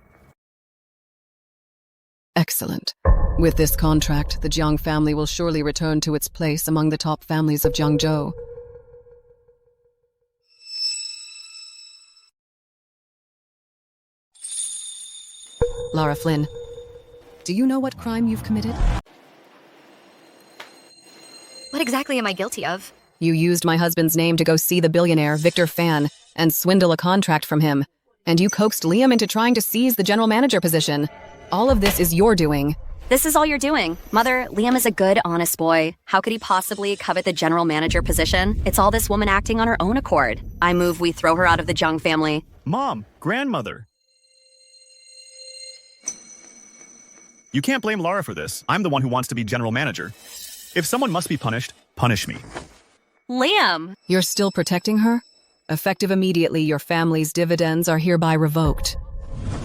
Excellent. With this contract, the Jiang family will surely return to its place among the top families of Jiangzhou. Lara Flynn, do you know what crime you've committed? What exactly am I guilty of? You used my husband's name to go see the billionaire, Victor Fan, and swindle a contract from him. And you coaxed Liam into trying to seize the general manager position. All of this is your doing. This is all you're doing. Mother, Liam is a good, honest boy. How could he possibly covet the general manager position? It's all this woman acting on her own accord. I move we throw her out of the Jiang family. Mom, grandmother. You can't blame Lara for this. I'm the one who wants to be general manager. If someone must be punished, punish me. Liam! You're still protecting her? Effective immediately, your family's dividends are hereby revoked.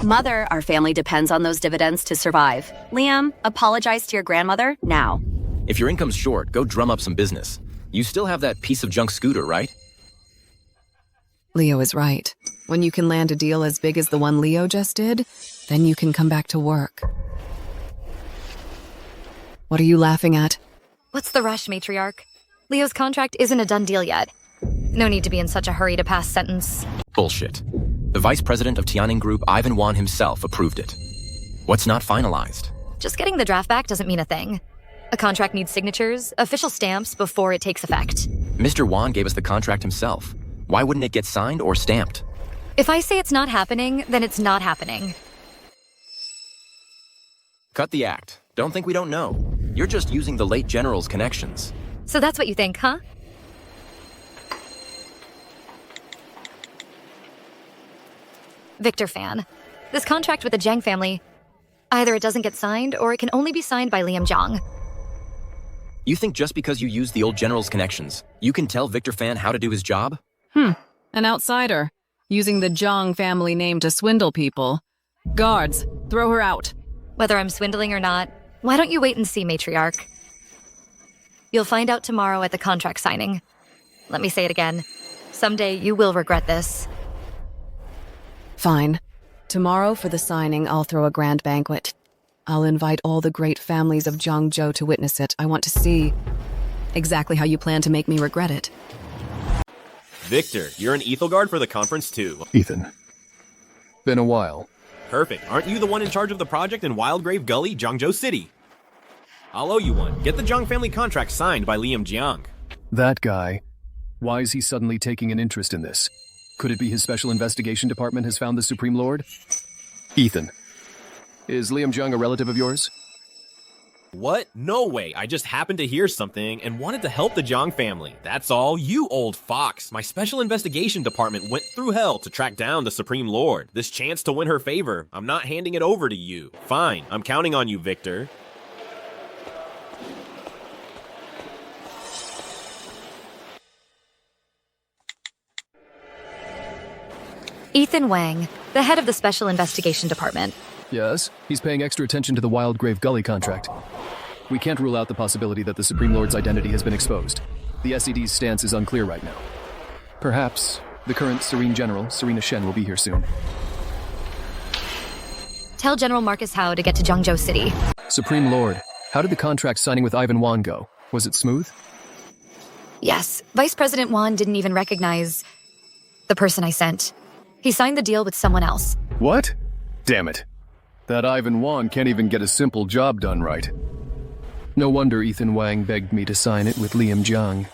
Mother, our family depends on those dividends to survive. Liam, apologize to your grandmother now. If your income's short, go drum up some business. You still have that piece of junk scooter, right? Leo is right. When you can land a deal as big as the one Leo just did, then you can come back to work. What are you laughing at? What's the rush, matriarch? Leo's contract isn't a done deal yet. No need to be in such a hurry to pass sentence. Bullshit. The vice president of Tianning Group, Ivan Wan himself, approved it. What's not finalized? Just getting the draft back doesn't mean a thing. A contract needs signatures, official stamps, before it takes effect. Mr. Wan gave us the contract himself. Why wouldn't it get signed or stamped? If I say it's not happening, then it's not happening. Cut the act. Don't think we don't know. You're just using the late general's connections. So that's what you think, huh? Victor Fan, this contract with the Jiang family, either it doesn't get signed or it can only be signed by Liam Jiang. You think just because you use the old general's connections, you can tell Victor Fan how to do his job? An outsider, using the Jiang family name to swindle people. Guards, throw her out. Whether I'm swindling or not, why don't you wait and see, matriarch? You'll find out tomorrow at the contract signing. Let me say it again. Someday you will regret this. Fine. Tomorrow for the signing, I'll throw a grand banquet. I'll invite all the great families of Jiangzhou to witness it. I want to see exactly how you plan to make me regret it. Victor, you're an Ethelguard for the conference too. Ethan. Been a while. Perfect. Aren't you the one in charge of the project in Wildgrave Gully, Jiangzhou City? I'll owe you one. Get the Jiang family contract signed by Liam Jiang. That guy. Why is he suddenly taking an interest in this? Could it be his special investigation department has found the Supreme Lord? Ethan. Is Liam Jiang a relative of yours? What? No way. I just happened to hear something and wanted to help the Jiang family. That's all. You old fox. My special investigation department went through hell to track down the Supreme Lord. This chance to win her favor. I'm not handing it over to you. Fine. I'm counting on you, Victor. Ethan Wang, the head of the Special Investigation Department. Yes, he's paying extra attention to the Wildgrave Gully contract. We can't rule out the possibility that the Supreme Lord's identity has been exposed. The SED's stance is unclear right now. Perhaps The current Serene General, Serena Shen, will be here soon. Tell General Marcus Howe to get to Jiangzhou City. Supreme Lord, how did the contract signing with Ivan Wan go? Was it smooth? Yes, Vice President Wan didn't even recognize the person I sent. He signed the deal with someone else. What? Damn it. That Ivan Wan can't even get a simple job done right. No wonder Ethan Wang begged me to sign it with Liam Jiang.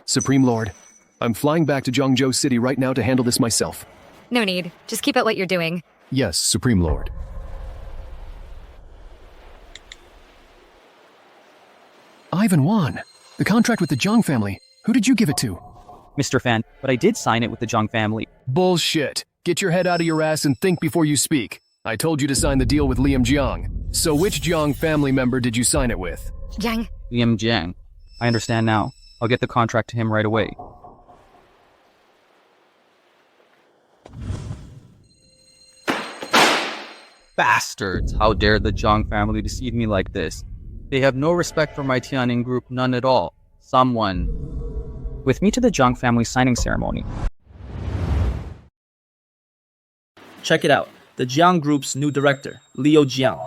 Supreme Lord, I'm flying back to Jiangzhou City right now to handle this myself. No need. Just keep at what you're doing. Yes, Supreme Lord. Ivan Wan, the contract with the Jiang family. Who did you give it to? Mr. Fan, but I did sign it with the Jiang family. Bullshit. Get your head out of your ass and think before you speak. I told you to sign the deal with Liam Jiang. So which Jiang family member did you sign it with? Jiang. Liam Jiang. I understand now. I'll get the contract to him right away. Bastards! How dare the Jiang family deceive me like this? They have no respect for my Tianning group, none at all. Someone. With me to the Jiang family signing ceremony. Check it out. The Jiang Group's new director, Leo Jiang.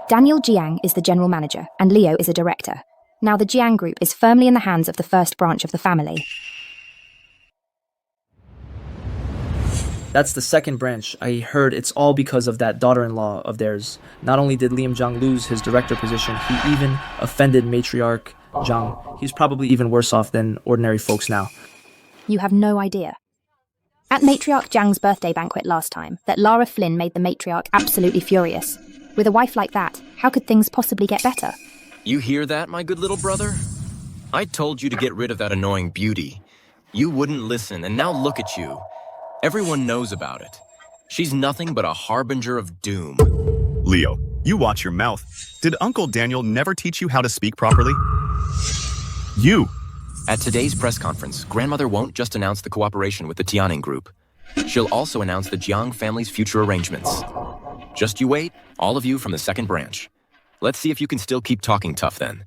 Daniel Jiang is the general manager, and Leo is a director. Now the Jiang Group is firmly in the hands of the first branch of the family. That's the second branch. I heard it's all because of that daughter-in-law of theirs. Not only did Liam Jiang lose his director position, he even offended matriarch Jiang. He's probably even worse off than ordinary folks now. You have no idea. At matriarch Jiang's birthday banquet last time, that Lara Flynn made the matriarch absolutely furious. With a wife like that, how could things possibly get better? You hear that, my good little brother? I told you to get rid of that annoying beauty. You wouldn't listen, and now look at you. Everyone knows about it. She's nothing but a harbinger of doom. Leo, you watch your mouth. Did Uncle Daniel never teach you how to speak properly? You! At today's press conference, Grandmother won't just announce the cooperation with the Tianning Group. She'll also announce the Jiang family's future arrangements. Just you wait, all of you from the second branch. Let's see if you can still keep talking tough then.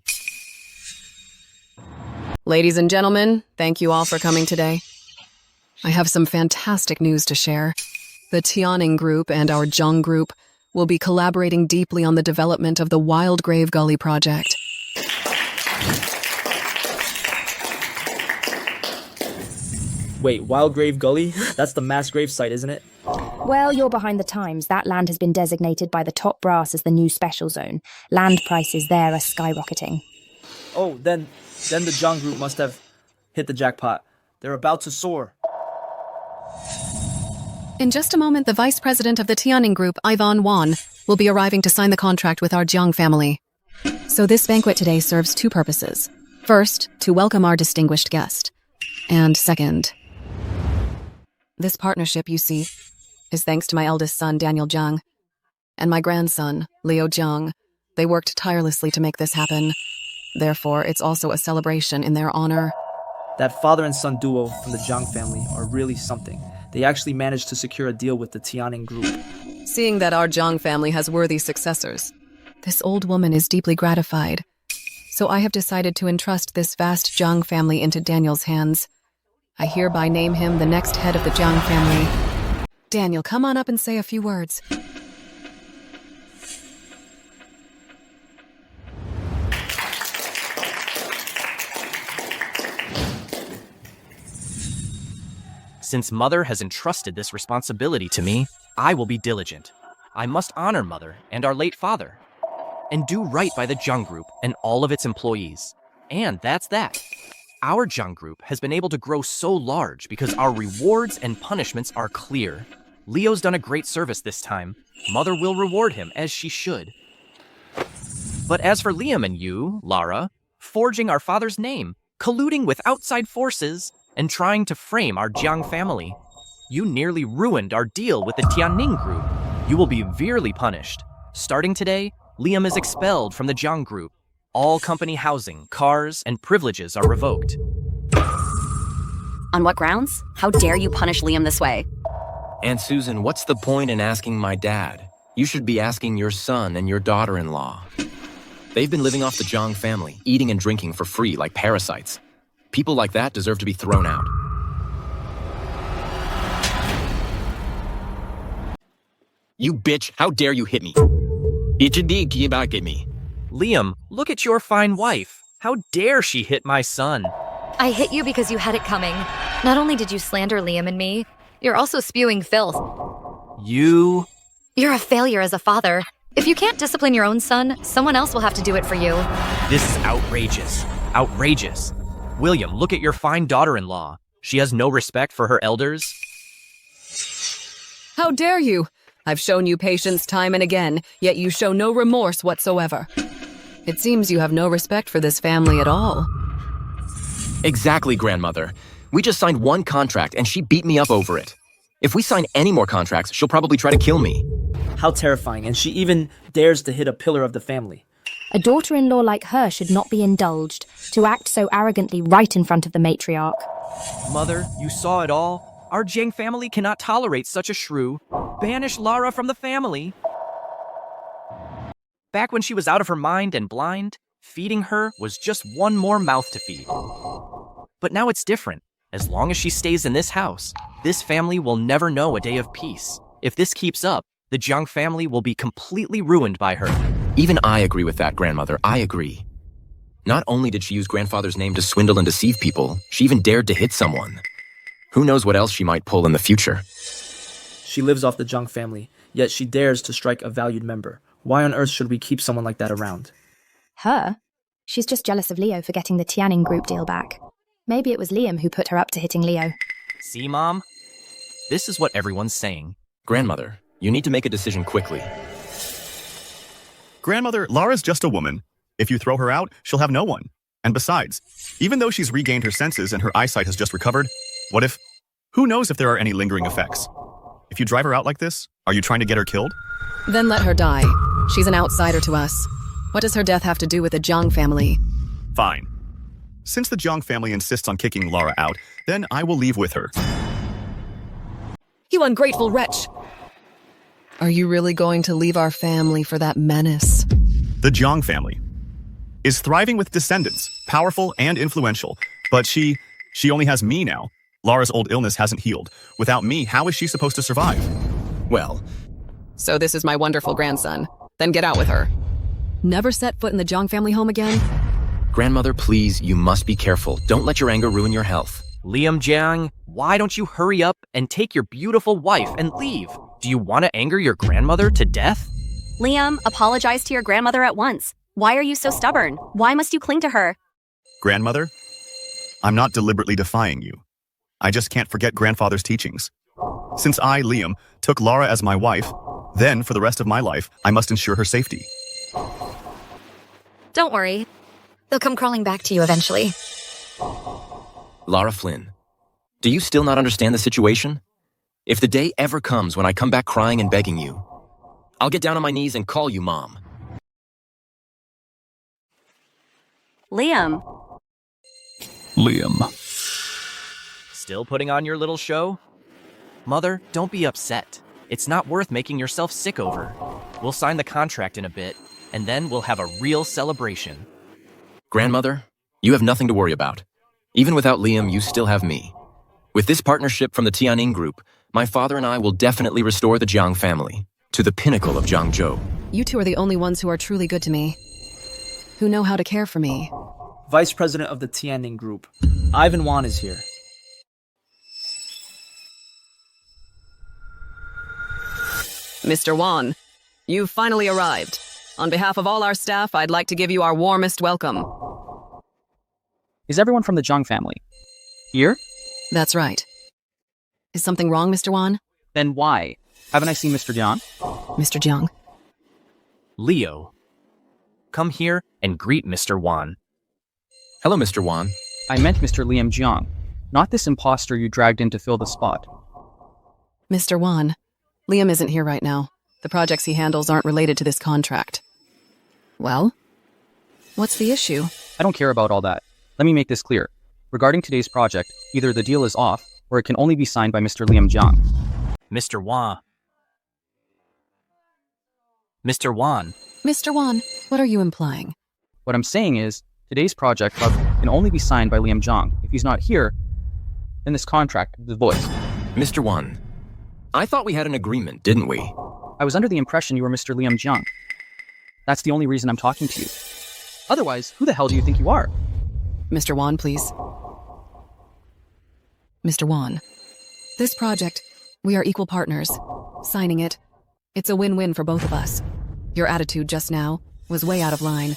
Ladies and gentlemen, thank you all for coming today. I have some fantastic news to share. The Tianning Group and our Jiang Group will be collaborating deeply on the development of the Wildgrave Gully project. Wait, Wildgrave Gully? That's the mass grave site, isn't it? Well, you're behind the times. That land has been designated by the top brass as the new special zone. Land prices there are skyrocketing. Oh, then the Jiang Group must have hit the jackpot. They're about to soar. In just a moment, the vice president of the Tianning Group, Ivan Wan, will be arriving to sign the contract with our Jiang family. So this banquet today serves two purposes. First, to welcome our distinguished guest. And second, this partnership, you see, is thanks to my eldest son, Daniel Jiang, and my grandson, Leo Jiang. They worked tirelessly to make this happen. Therefore, it's also a celebration in their honor. That father and son duo from the Jiang family are really something. They actually managed to secure a deal with the Tianning Group. Seeing that our Jiang family has worthy successors, this old woman is deeply gratified. So I have decided to entrust this vast Jiang family into Daniel's hands. I hereby name him the next head of the Jiang family. Daniel, come on up and say a few words. Since Mother has entrusted this responsibility to me, I will be diligent. I must honor Mother and our late father, and do right by the Jiang Group and all of its employees. And that's that. Our Jiang Group has been able to grow so large because our rewards and punishments are clear. Leo's done a great service this time. Mother will reward him as she should. But as for Liam and you, Lara, forging our father's name, colluding with outside forces, and trying to frame our Jiang family, you nearly ruined our deal with the Tianning Group. You will be severely punished. Starting today, Liam is expelled from the Jiang Group. All company housing, cars, and privileges are revoked. On what grounds? How dare you punish Liam this way? Aunt Susan, what's the point in asking my dad? You should be asking your son and your daughter-in-law. They've been living off the Jiang family, eating and drinking for free like parasites. People like that deserve to be thrown out. You bitch, how dare you hit me? Ichidi back at me. Liam, look at your fine wife. How dare she hit my son? I hit you because you had it coming. Not only did you slander Liam and me, you're also spewing filth. You're a failure as a father. If you can't discipline your own son, someone else will have to do it for you. This is outrageous. Outrageous. William, look at your fine daughter-in-law. She has no respect for her elders. How dare you? I've shown you patience time and again, yet you show no remorse whatsoever. It seems you have no respect for this family at all. Exactly, grandmother. We just signed one contract and she beat me up over it. If we sign any more contracts, she'll probably try to kill me. How terrifying, and she even dares to hit a pillar of the family. A daughter-in-law like her should not be indulged, to act so arrogantly right in front of the matriarch. Mother, you saw it all. Our Jiang family cannot tolerate such a shrew. Banish Lara from the family. Back when she was out of her mind and blind, feeding her was just one more mouth to feed. But now it's different. As long as she stays in this house, this family will never know a day of peace. If this keeps up, the Jiang family will be completely ruined by her. Even I agree with that, grandmother. I agree. Not only did she use grandfather's name to swindle and deceive people, she even dared to hit someone. Who knows what else she might pull in the future? She lives off the Jiang family, yet she dares to strike a valued member. Why on earth should we keep someone like that around? Her? She's just jealous of Leo for getting the Tianning group deal back. Maybe it was Liam who put her up to hitting Leo. See, Mom? This is what everyone's saying. Grandmother, you need to make a decision quickly. Grandmother, Lara's just a woman. If you throw her out, she'll have no one. And besides, even though she's regained her senses and her eyesight has just recovered, what if... Who knows if there are any lingering effects? If you drive her out like this, are you trying to get her killed? Then let her die. She's an outsider to us. What does her death have to do with the Jiang family? Fine. Since the Jiang family insists on kicking Lara out, then I will leave with her. You ungrateful wretch! Are you really going to leave our family for that menace? The Jiang family is thriving with descendants, powerful and influential, but she only has me now. Lara's old illness hasn't healed. Without me, how is she supposed to survive? Well... So this is my wonderful grandson. Then get out with her. Never set foot in the Jiang family home again? Grandmother, please, you must be careful. Don't let your anger ruin your health. Liam Jiang, why don't you hurry up and take your beautiful wife and leave? Do you want to anger your grandmother to death? Liam, apologize to your grandmother at once. Why are you so stubborn? Why must you cling to her? Grandmother, I'm not deliberately defying you. I just can't forget grandfather's teachings. Since I, Liam, took Lara as my wife, then for the rest of my life, I must ensure her safety. Don't worry. They'll come crawling back to you eventually. Lara Flynn, do you still not understand the situation? If the day ever comes when I come back crying and begging you, I'll get down on my knees and call you Mom. Liam. Still putting on your little show? Mother, don't be upset. It's not worth making yourself sick over. We'll sign the contract in a bit, and then we'll have a real celebration. Grandmother, you have nothing to worry about. Even without Liam, you still have me. With this partnership from the Tianning group, my father and I will definitely restore the Jiang family to the pinnacle of Jiangzhou. You two are the only ones who are truly good to me. Who know how to care for me. Vice President of the Tianning group, Ivan Wan is here. Mr. Wan, you've finally arrived. On behalf of all our staff, I'd like to give you our warmest welcome. Is everyone from the Jiang family here? That's right. Is something wrong, Mr. Wan? Then why? Haven't I seen Mr. Jiang? Mr. Jiang. Leo, come here and greet Mr. Wan. Hello, Mr. Wan. I meant Mr. Liam Jiang, not this imposter you dragged in to fill the spot. Mr. Wan, Liam isn't here right now. The projects he handles aren't related to this contract. Well, what's the issue? I don't care about all that. Let me make this clear. Regarding today's project, either the deal is off, or it can only be signed by Mr. Liam Jiang. Mr. Wan. Mr. Wan. Mr. Wan, what are you implying? What I'm saying is, today's project can only be signed by Liam Jiang. If he's not here, then this contract is void. Mr. Wan, I thought we had an agreement, didn't we? I was under the impression you were Mr. Liam Jiang. That's the only reason I'm talking to you. Otherwise, who the hell do you think you are? Mr. Wan, please. Mr. Wan, this project, we are equal partners. Signing it, it's a win-win for both of us. Your attitude just now was way out of line.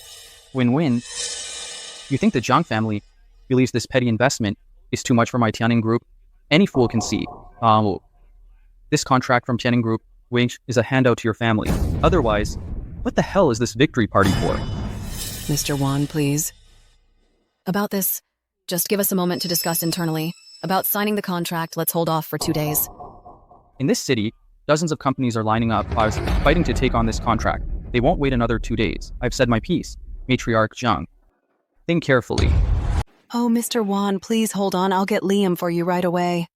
Win-win? You think the Jiang family believes this petty investment is too much for my Tianning Group? Any fool can see. This contract from Tianning Group, which is a handout to your family. Otherwise, what the hell is this victory party for? Mr. Wan, please. About this, just give us a moment to discuss internally. About signing the contract, let's hold off for 2 days. In this city, dozens of companies are lining up, fighting to take on this contract. They won't wait another 2 days. I've said my piece. Matriarch Jiang. Think carefully. Oh, Mr. Wan, please hold on. I'll get Liam for you right away.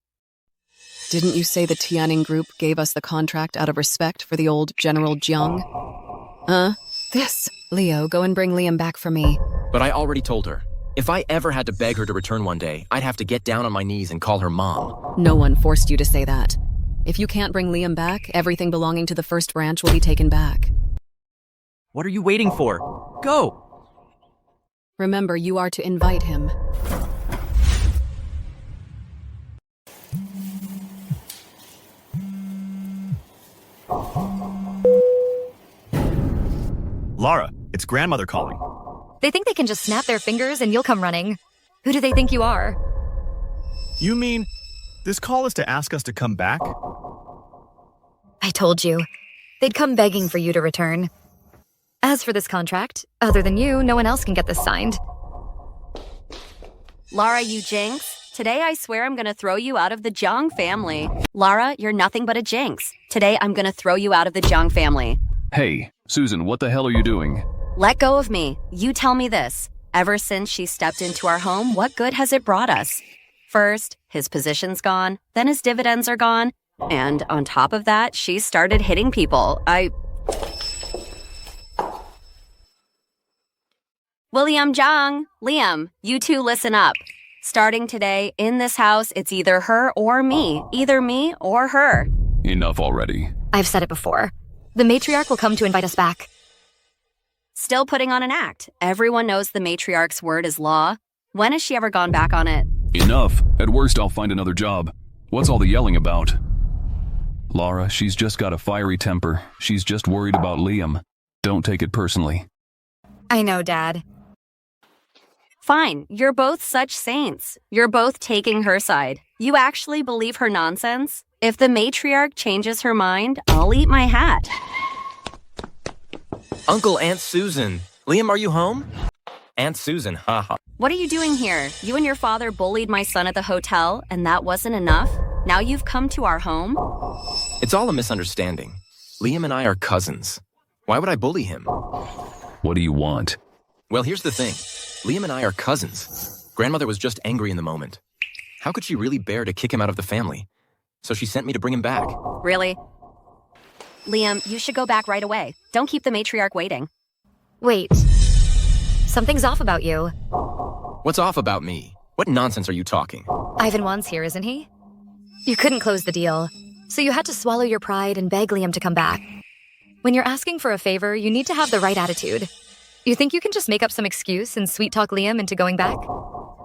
Didn't you say the Tianning Group gave us the contract out of respect for the old General Jiang? This. Leo, go and bring Liam back for me. But I already told her. If I ever had to beg her to return one day, I'd have to get down on my knees and call her mom. No one forced you to say that. If you can't bring Liam back, everything belonging to the first branch will be taken back. What are you waiting for? Go! Remember, you are to invite him. Lara, it's grandmother calling. They think they can just snap their fingers and you'll come running. Who do they think you are? You mean this call is to ask us to come back? I told you. They'd come begging for you to return. As for this contract, other than you, no one else can get this signed. Lara, you jinx. Today I swear I'm gonna throw you out of the Jiang family. Lara, you're nothing but a jinx. Today I'm gonna throw you out of the Jiang family. Hey, Susan, what the hell are you doing? Let go of me. You tell me this. Ever since she stepped into our home, what good has it brought us? First, his position's gone, then his dividends are gone, and on top of that, she started hitting people. William Jiang, Liam, you two listen up. Starting today, in this house, it's either her or me. Either me or her. Enough already. I've said it before. The matriarch will come to invite us back. Still putting on an act. Everyone knows the matriarch's word is law. When has she ever gone back on it? Enough. At worst, I'll find another job. What's all the yelling about? Lara, she's just got a fiery temper. She's just worried about Liam. Don't take it personally. I know, Dad. Fine, you're both such saints. You're both taking her side. You actually believe her nonsense? If the matriarch changes her mind, I'll eat my hat. Uncle, Aunt Susan. Liam, are you home? Aunt Susan, haha. What are you doing here? You and your father bullied my son at the hotel, and that wasn't enough? Now you've come to our home? It's all a misunderstanding. Liam and I are cousins. Why would I bully him? What do you want? Well, here's the thing. Liam and I are cousins. Grandmother was just angry in the moment. How could she really bear to kick him out of the family? So she sent me to bring him back. Really? Liam, you should go back right away. Don't keep the matriarch waiting. Wait. Something's off about you. What's off about me? What nonsense are you talking? Ivan Wan's here, isn't he? You couldn't close the deal, so you had to swallow your pride and beg Liam to come back. When you're asking for a favor, you need to have the right attitude. You think you can just make up some excuse and sweet-talk Liam into going back?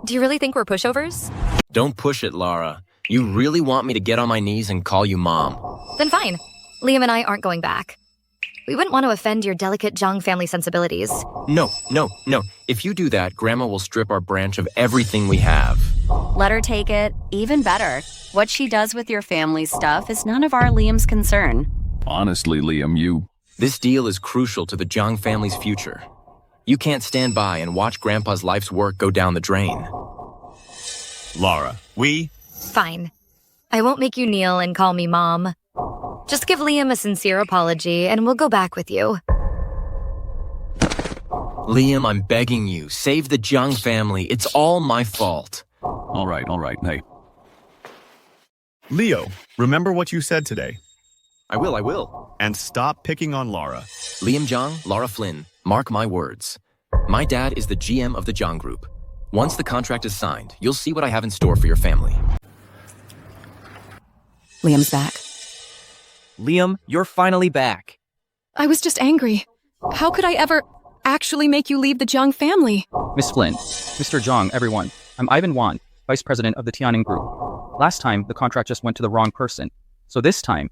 Do you really think we're pushovers? Don't push it, Lara. You really want me to get on my knees and call you Mom? Then fine. Liam and I aren't going back. We wouldn't want to offend your delicate Jiang family sensibilities. No. If you do that, Grandma will strip our branch of everything we have. Let her take it. Even better. What she does with your family's stuff is none of our Liam's concern. Honestly, Liam, This deal is crucial to the Jiang family's future. You can't stand by and watch Grandpa's life's work go down the drain. Lara, Fine. I won't make you kneel and call me Mom. Just give Liam a sincere apology and we'll go back with you. Liam, I'm begging you, save the Jiang family. It's all my fault. All right. Hey. Leo, remember what you said today. I will. And stop picking on Lara. Liam Jiang, Lara Flynn, mark my words. My dad is the GM of the Jiang Group. Once the contract is signed, you'll see what I have in store for your family. Liam's back. Liam, you're finally back. I was just angry. How could I ever actually make you leave the Jiang family? Miss Flynn, Mr. Jiang, everyone. I'm Ivan Wan, Vice President of the Tianning Group. Last time, the contract just went to the wrong person. So this time,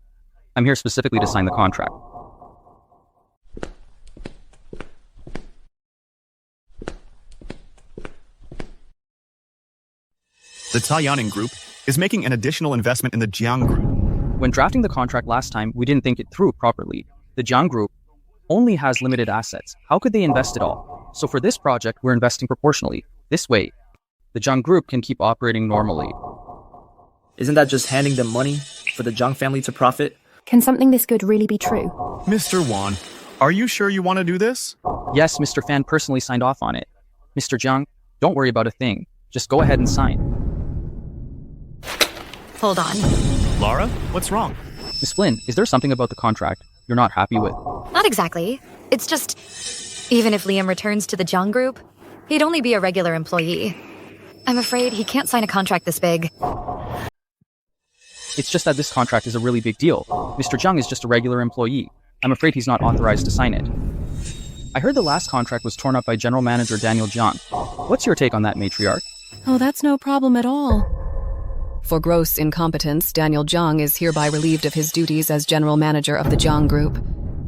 I'm here specifically to sign the contract. The Tianning Group is making an additional investment in the Jiang Group. When drafting the contract last time, we didn't think it through properly. The Jiang Group only has limited assets. How could they invest it all? So for this project, we're investing proportionally. This way, the Jiang Group can keep operating normally. Isn't that just handing them money for the Jiang family to profit? Can something this good really be true? Mr. Wan, are you sure you want to do this? Yes, Mr. Fan personally signed off on it. Mr. Jiang, don't worry about a thing. Just go ahead and sign. Hold on. Lara, what's wrong? Miss Flynn, is there something about the contract you're not happy with? Not exactly. It's just, even if Liam returns to the Jiang Group, he'd only be a regular employee. I'm afraid he can't sign a contract this big. It's just that this contract is a really big deal. Mr. Jiang is just a regular employee. I'm afraid he's not authorized to sign it. I heard the last contract was torn up by General Manager Daniel Jiang. What's your take on that, matriarch? Oh, that's no problem at all. For gross incompetence, Daniel Jiang is hereby relieved of his duties as General Manager of the Jiang Group.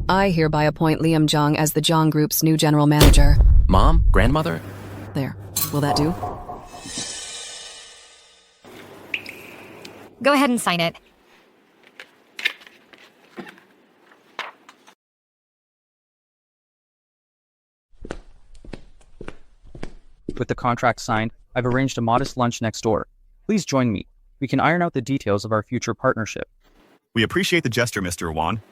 I hereby appoint Liam Jiang as the Jiang Group's new General Manager. Mom? Grandmother? There. Will that do? Go ahead and sign it. With the contract signed, I've arranged a modest lunch next door. Please join me. We can iron out the details of our future partnership. We appreciate the gesture, Mr. Wan.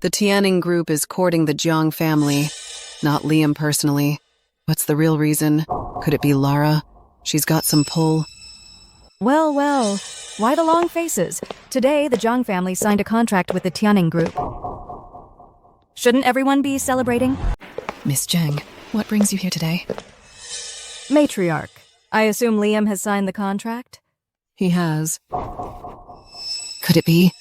The Tianning Group is courting the Jiang family, not Liam personally. What's the real reason? Could it be Lara? She's got some pull. Well, well. Why the long faces? Today, the Jiang family signed a contract with the Tianning Group. Shouldn't everyone be celebrating? Miss Jiang, what brings you here today? Matriarch. I assume Liam has signed the contract? He has. Could it be?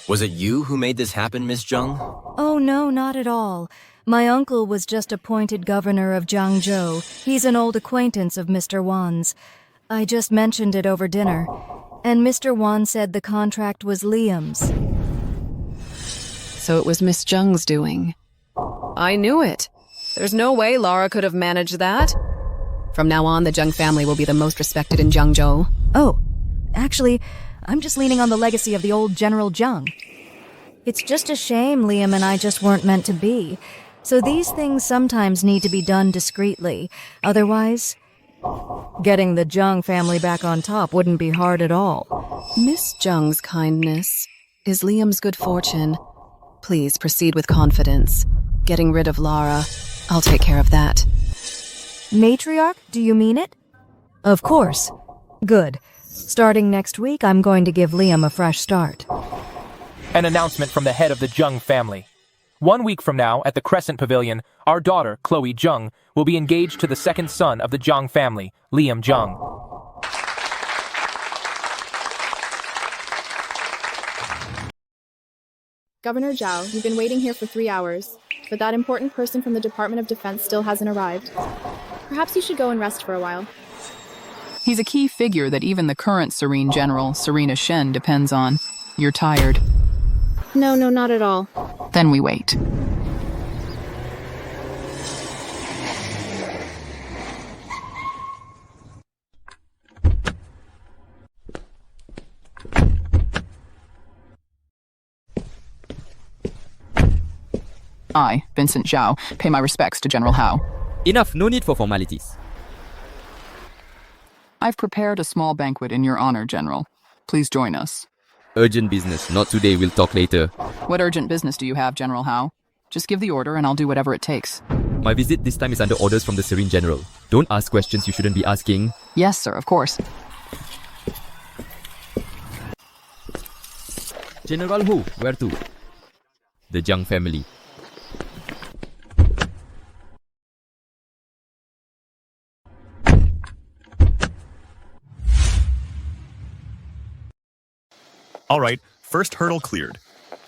Was it you who made this happen, Miss Jiang? Oh, no, not at all. My uncle was just appointed governor of Jiangzhou. He's an old acquaintance of Mr. Wan's. I just mentioned it over dinner, and Mr. Wan said the contract was Liam's. So it was Miss Jiang's doing. I knew it. There's no way Lara could have managed that. From now on, the Jiang family will be the most respected in Jiangzhou. Oh, actually, I'm just leaning on the legacy of the old General Jiang. It's just a shame Liam and I just weren't meant to be. So these things sometimes need to be done discreetly. Otherwise, getting the Jiang family back on top wouldn't be hard at all. Miss Jiang's kindness is Liam's good fortune. Please proceed with confidence. Getting rid of Lara, I'll take care of that. Matriarch, do you mean it? Of course. Good. Starting next week, I'm going to give Liam a fresh start. An announcement from the head of the Jiang family. 1 week from now, at the Crescent Pavilion, our daughter, Chloe Jiang, will be engaged to the second son of the Jiang family, Liam Jiang. Governor Zhao, you've been waiting here for 3 hours, but that important person from the Department of Defense still hasn't arrived. Perhaps you should go and rest for a while. He's a key figure that even the current Serene General, Serena Shen, depends on. You're tired. No, not at all. Then we wait. I, Vincent Zhao, pay my respects to General Hao. Enough, no need for formalities. I've prepared a small banquet in your honor, General. Please join us. Urgent business, not today, we'll talk later. What urgent business do you have, General Hao? Just give the order and I'll do whatever it takes. My visit this time is under orders from the Serene General. Don't ask questions you shouldn't be asking. Yes, sir, of course. General who? Where to? The Jiang family. All right, first hurdle cleared.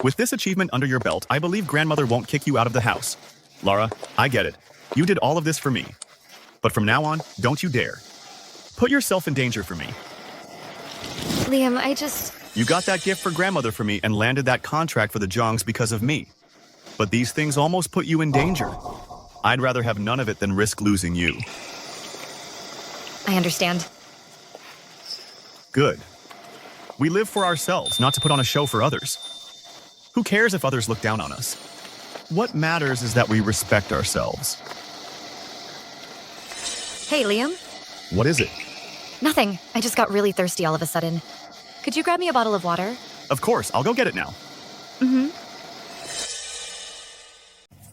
With this achievement under your belt, I believe grandmother won't kick you out of the house. Lara, I get it. You did all of this for me. But from now on, don't you dare. Put yourself in danger for me. Liam, You got that gift for grandmother for me and landed that contract for the Jiangs because of me. But these things almost put you in danger. I'd rather have none of it than risk losing you. I understand. Good. We live for ourselves, not to put on a show for others. Who cares if others look down on us? What matters is that we respect ourselves. Hey, Liam. What is it? Nothing. I just got really thirsty all of a sudden. Could you grab me a bottle of water? Of course, I'll go get it now. Mm-hmm.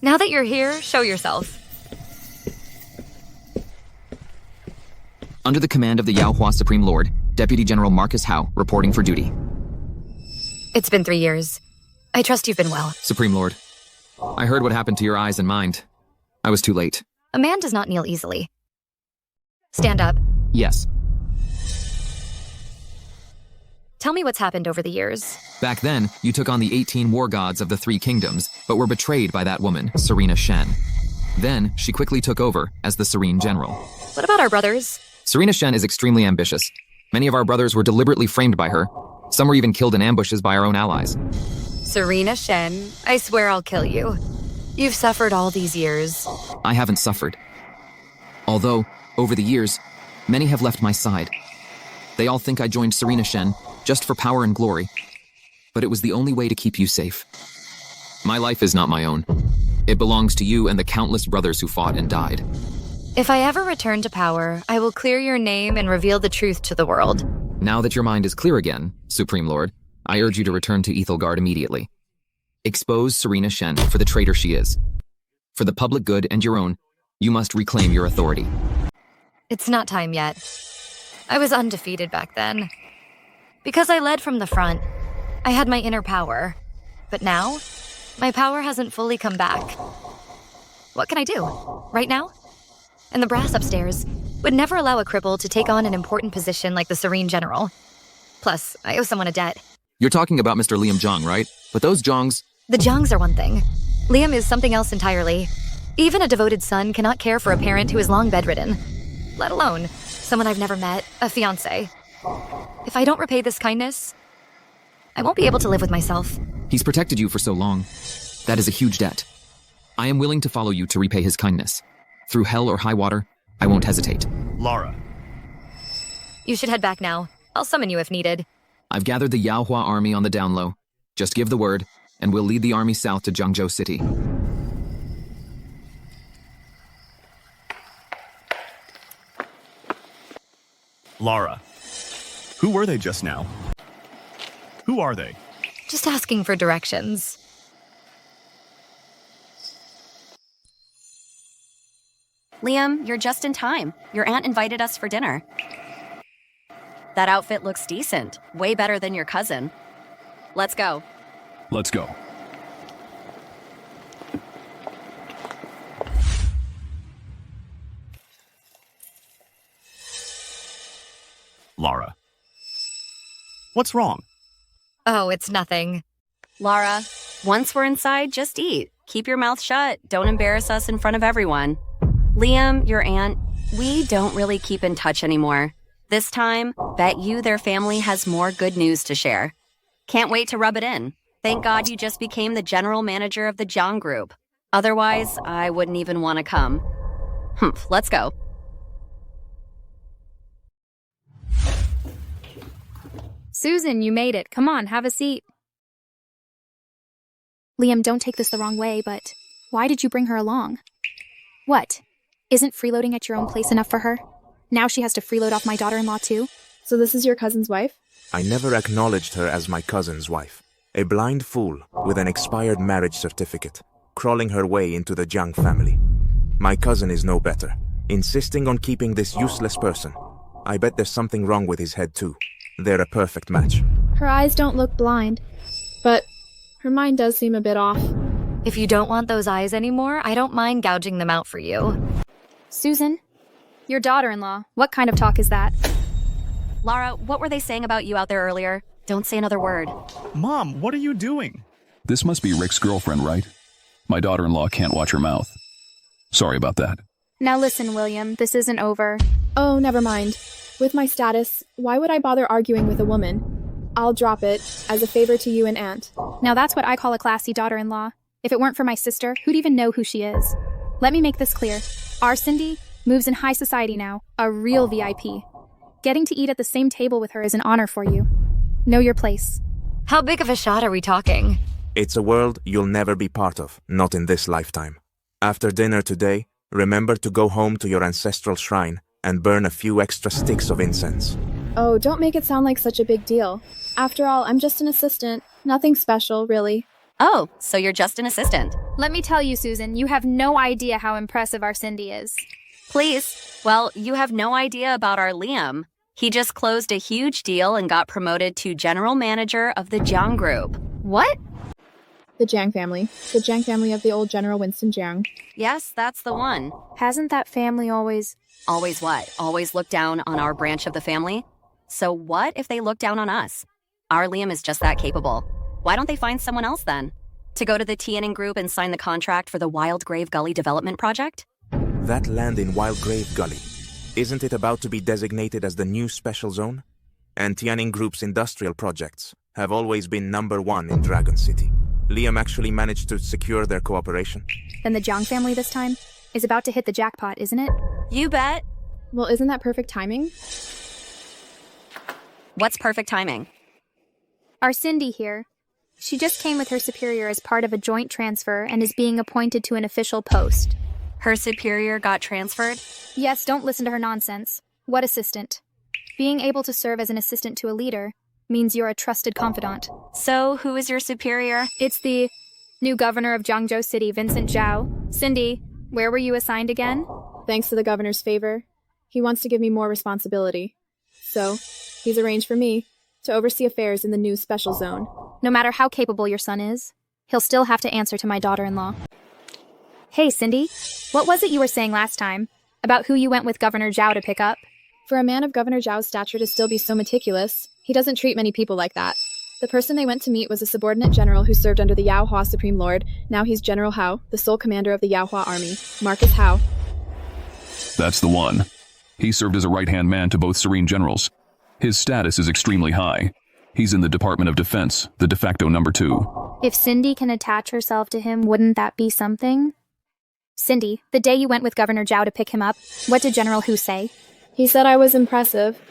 Now that you're here, show yourself. Under the command of the Yaohua Supreme Lord, Deputy General Marcus Howe, reporting for duty. It's been 3 years. I trust you've been well. Supreme Lord, I heard what happened to your eyes and mind. I was too late. A man does not kneel easily. Stand up. Yes. Tell me what's happened over the years. Back then, you took on the 18 war gods of the 3 kingdoms, but were betrayed by that woman, Serena Shen. Then, she quickly took over as the Serene General. What about our brothers? Serena Shen is extremely ambitious. Many of our brothers were deliberately framed by her. Some were even killed in ambushes by our own allies. Serena Shen, I swear I'll kill you. You've suffered all these years. I haven't suffered. Although, over the years, many have left my side. They all think I joined Serena Shen just for power and glory. But it was the only way to keep you safe. My life is not my own. It belongs to you and the countless brothers who fought and died. If I ever return to power, I will clear your name and reveal the truth to the world. Now that your mind is clear again, Supreme Lord, I urge you to return to Ethelgard immediately. Expose Serena Shen for the traitor she is. For the public good and your own, you must reclaim your authority. It's not time yet. I was undefeated back then. Because I led from the front, I had my inner power. But now, my power hasn't fully come back. What can I do? Right now? And the brass upstairs would never allow a cripple to take on an important position like the Serene General. Plus, I owe someone a debt. You're talking about Mr. Liam Jiang, right? But those Jiangs... The Jiangs are one thing. Liam is something else entirely. Even a devoted son cannot care for a parent who is long bedridden. Let alone someone I've never met, a fiancé. If I don't repay this kindness, I won't be able to live with myself. He's protected you for so long. That is a huge debt. I am willing to follow you to repay his kindness. Through hell or high water, I won't hesitate. Lara. You should head back now. I'll summon you if needed. I've gathered the Yaohua army on the down low. Just give the word, and we'll lead the army south to Jiangzhou City. Lara. Who were they just now? Who are they? Just asking for directions. Liam, you're just in time. Your aunt invited us for dinner. That outfit looks decent. Way better than your cousin. Let's go. Let's go. Lara. What's wrong? Oh, it's nothing. Lara, once we're inside, just eat. Keep your mouth shut. Don't embarrass us in front of everyone. Liam, your aunt, we don't really keep in touch anymore. This time, bet you their family has more good news to share. Can't wait to rub it in. Thank God you just became the general manager of the Jiang group. Otherwise, I wouldn't even want to come. Let's go. Susan, you made it. Come on, have a seat. Liam, don't take this the wrong way, but why did you bring her along? What? Isn't freeloading at your own place enough for her? Now she has to freeload off my daughter-in-law too? So this is your cousin's wife? I never acknowledged her as my cousin's wife. A blind fool with an expired marriage certificate, crawling her way into the Jiang family. My cousin is no better, insisting on keeping this useless person. I bet there's something wrong with his head too. They're a perfect match. Her eyes don't look blind, but her mind does seem a bit off. If you don't want those eyes anymore, I don't mind gouging them out for you. Susan, your daughter-in-law, what kind of talk is that? Lara, what were they saying about you out there earlier? Don't say another word. Mom, what are you doing? This must be Rick's girlfriend, right? My daughter-in-law can't watch her mouth. Sorry about that. Now listen, William, this isn't over. Oh, never mind. With my status, why would I bother arguing with a woman? I'll drop it, as a favor to you and Aunt. Now that's what I call a classy daughter-in-law. If it weren't for my sister, who'd even know who she is? Let me make this clear. Our Cindy moves in high society now, a real VIP. Getting to eat at the same table with her is an honor for you. Know your place. How big of a shot are we talking? It's a world you'll never be part of, not in this lifetime. After dinner today, remember to go home to your ancestral shrine and burn a few extra sticks of incense. Oh, don't make it sound like such a big deal. After all, I'm just an assistant. Nothing special, really. Oh, so you're just an assistant. Let me tell you, Susan, you have no idea how impressive our Cindy is. Please. Well, you have no idea about our Liam. He just closed a huge deal and got promoted to general manager of the Jiang group. What? The Jiang family. The Jiang family of the old General Winston Jiang. Yes, that's the one. Hasn't that family always... Always what? Always look down on our branch of the family? So what if they look down on us? Our Liam is just that capable. Why don't they find someone else then? To go to the Tianning group and sign the contract for the Wild Grave Gully development project? That land in Wild Grave Gully, isn't it about to be designated as the new special zone? And Tianning Group's industrial projects have always been #1 in Dragon City. Liam actually managed to secure their cooperation. Then the Jiang family this time is about to hit the jackpot, isn't it? You bet. Well, isn't that perfect timing? What's perfect timing? Our Cindy here. She just came with her superior as part of a joint transfer and is being appointed to an official post. Her superior got transferred? Yes, don't listen to her nonsense. What assistant? Being able to serve as an assistant to a leader means you're a trusted confidant. So, who is your superior? It's the new governor of Jiangzhou City, Vincent Zhao. Cindy, where were you assigned again? Thanks to the governor's favor. He wants to give me more responsibility. So, he's arranged for me to oversee affairs in the new special zone. No matter how capable your son is, he'll still have to answer to my daughter-in-law. Hey, Cindy, what was it you were saying last time about who you went with Governor Zhao to pick up? For a man of Governor Zhao's stature to still be so meticulous, he doesn't treat many people like that. The person they went to meet was a subordinate general who served under the Yaohua Supreme Lord. Now he's General Hao, the sole commander of the Yaohua army. Marcus Hao. That's the one. He served as a right-hand man to both Serene generals. His status is extremely high. He's in the Department of Defense, the de facto #2. If Cindy can attach herself to him, wouldn't that be something? Cindy, the day you went with Governor Zhao to pick him up, what did General Hu say? He said I was impressive.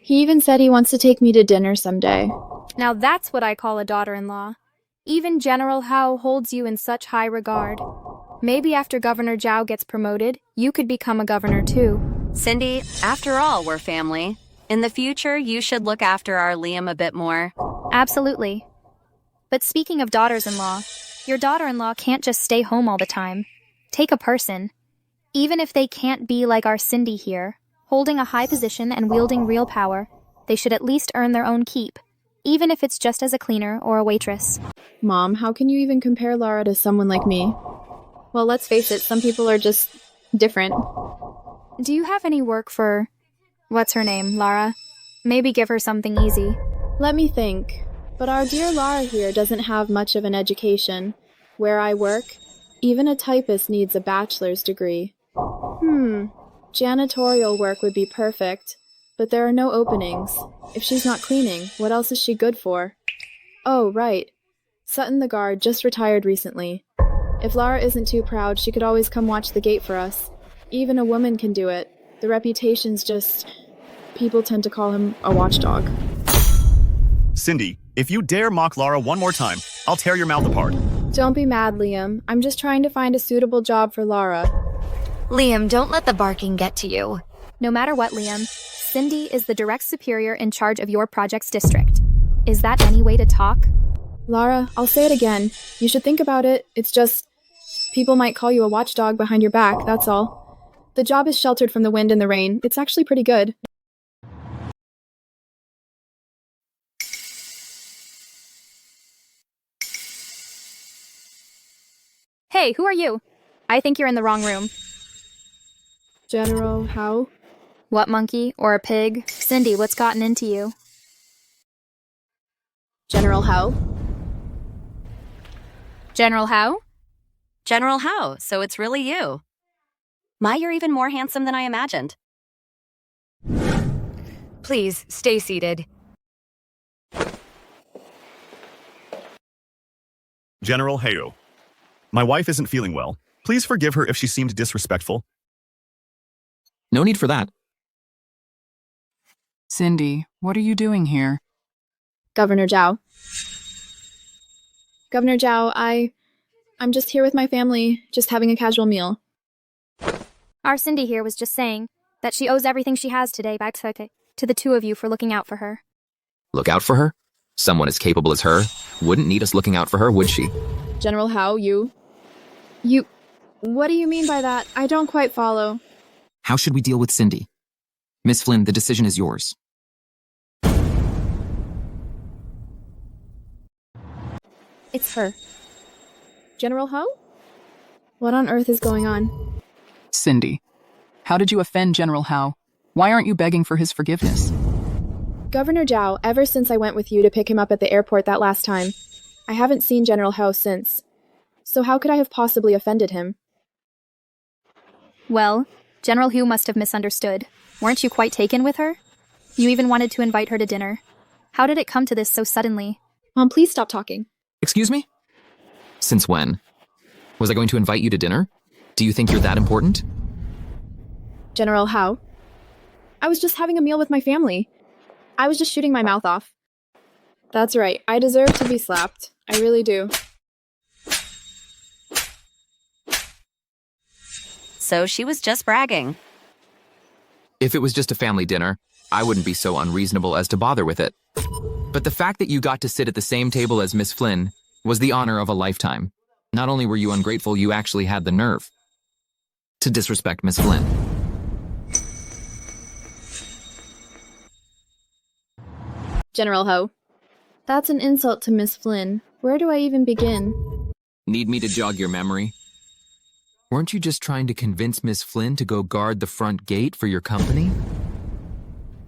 He even said he wants to take me to dinner someday. Now that's what I call a daughter-in-law. Even General Hao holds you in such high regard. Maybe after Governor Zhao gets promoted, you could become a governor too. Cindy, after all, we're family. In the future, you should look after our Liam a bit more. Absolutely. But speaking of daughters-in-law, your daughter-in-law can't just stay home all the time. Take a person. Even if they can't be like our Cindy here, holding a high position and wielding real power, they should at least earn their own keep, even if it's just as a cleaner or a waitress. Mom, how can you even compare Lara to someone like me? Well, let's face it, some people are just different. Do you have any work for... what's her name, Lara? Maybe give her something easy. Let me think. But our dear Lara here doesn't have much of an education. Where I work, even a typist needs a bachelor's degree. Janitorial work would be perfect, but there are no openings. If she's not cleaning, what else is she good for? Oh, right. Sutton the guard just retired recently. If Lara isn't too proud, she could always come watch the gate for us. Even a woman can do it. The reputation's just... people tend to call him a watchdog. Cindy, if you dare mock Lara one more time, I'll tear your mouth apart. Don't be mad, Liam. I'm just trying to find a suitable job for Lara. Liam, don't let the barking get to you. No matter what, Liam, Cindy is the direct superior in charge of your project's district. Is that any way to talk? Lara, I'll say it again. You should think about it. It's just... people might call you a watchdog behind your back, that's all. The job is sheltered from the wind and the rain. It's actually pretty good. Hey, who are you? I think you're in the wrong room. General Hao? What monkey? Or a pig? Cindy, what's gotten into you? General Hao? General Hao? General Hao, so it's really you. My, you're even more handsome than I imagined. Please, stay seated. General Hao. My wife isn't feeling well. Please forgive her if she seemed disrespectful. No need for that. Cindy, what are you doing here? Governor Zhao. Governor Zhao, I'm just here with my family, just having a casual meal. Our Cindy here was just saying that she owes everything she has today back to the two of you for looking out for her. Look out for her? Someone as capable as her wouldn't need us looking out for her, would she? General Hao, you... What do you mean by that? I don't quite follow. How should we deal with Cindy? Miss Flynn, the decision is yours. It's her. General Hao? What on earth is going on? Cindy, how did you offend General Hao? Why aren't you begging for his forgiveness? Governor Zhao, ever since I went with you to pick him up at the airport that last time, I haven't seen General Hao since. So how could I have possibly offended him? Well, General Hu must have misunderstood. Weren't you quite taken with her? You even wanted to invite her to dinner. How did it come to this so suddenly? Mom, please stop talking. Excuse me? Since when? Was I going to invite you to dinner? Do you think you're that important? General Hao? I was just having a meal with my family. I was just shooting my mouth off. That's right, I deserve to be slapped. I really do. So she was just bragging. If it was just a family dinner, I wouldn't be so unreasonable as to bother with it. But the fact that you got to sit at the same table as Miss Flynn was the honor of a lifetime. Not only were you ungrateful, you actually had the nerve to disrespect Miss Flynn. General Hao. That's an insult to Miss Flynn. Where do I even begin? Need me to jog your memory? Weren't you just trying to convince Miss Flynn to go guard the front gate for your company?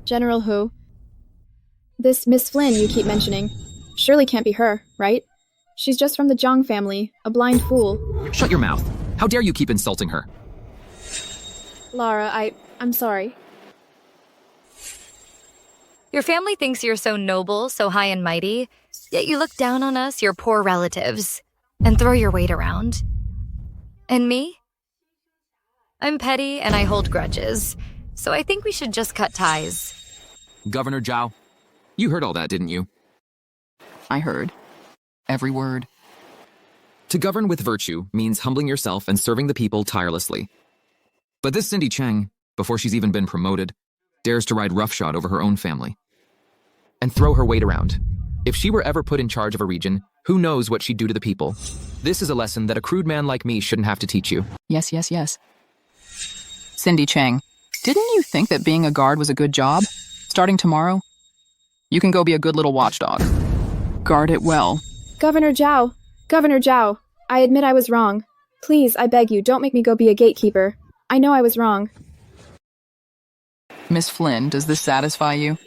General Hao. This Miss Flynn you keep mentioning, surely can't be her, right? She's just from the Jiang family, a blind fool. Shut your mouth. How dare you keep insulting her? Lara, I'm sorry. Your family thinks you're so noble, so high and mighty, yet you look down on us, your poor relatives, and throw your weight around. And me? I'm petty and I hold grudges, so I think we should just cut ties. Governor Zhao, you heard all that, didn't you? I heard. Every word. To govern with virtue means humbling yourself and serving the people tirelessly. But this Cindy Cheng, before she's even been promoted, dares to ride roughshod over her own family and throw her weight around. If she were ever put in charge of a region, who knows what she'd do to the people? This is a lesson that a crude man like me shouldn't have to teach you. Yes. Cindy Cheng, didn't you think that being a guard was a good job? Starting tomorrow, you can go be a good little watchdog. Guard it well. Governor Zhao, I admit I was wrong. Please, I beg you, don't make me go be a gatekeeper. I know I was wrong. Miss Flynn, does this satisfy you?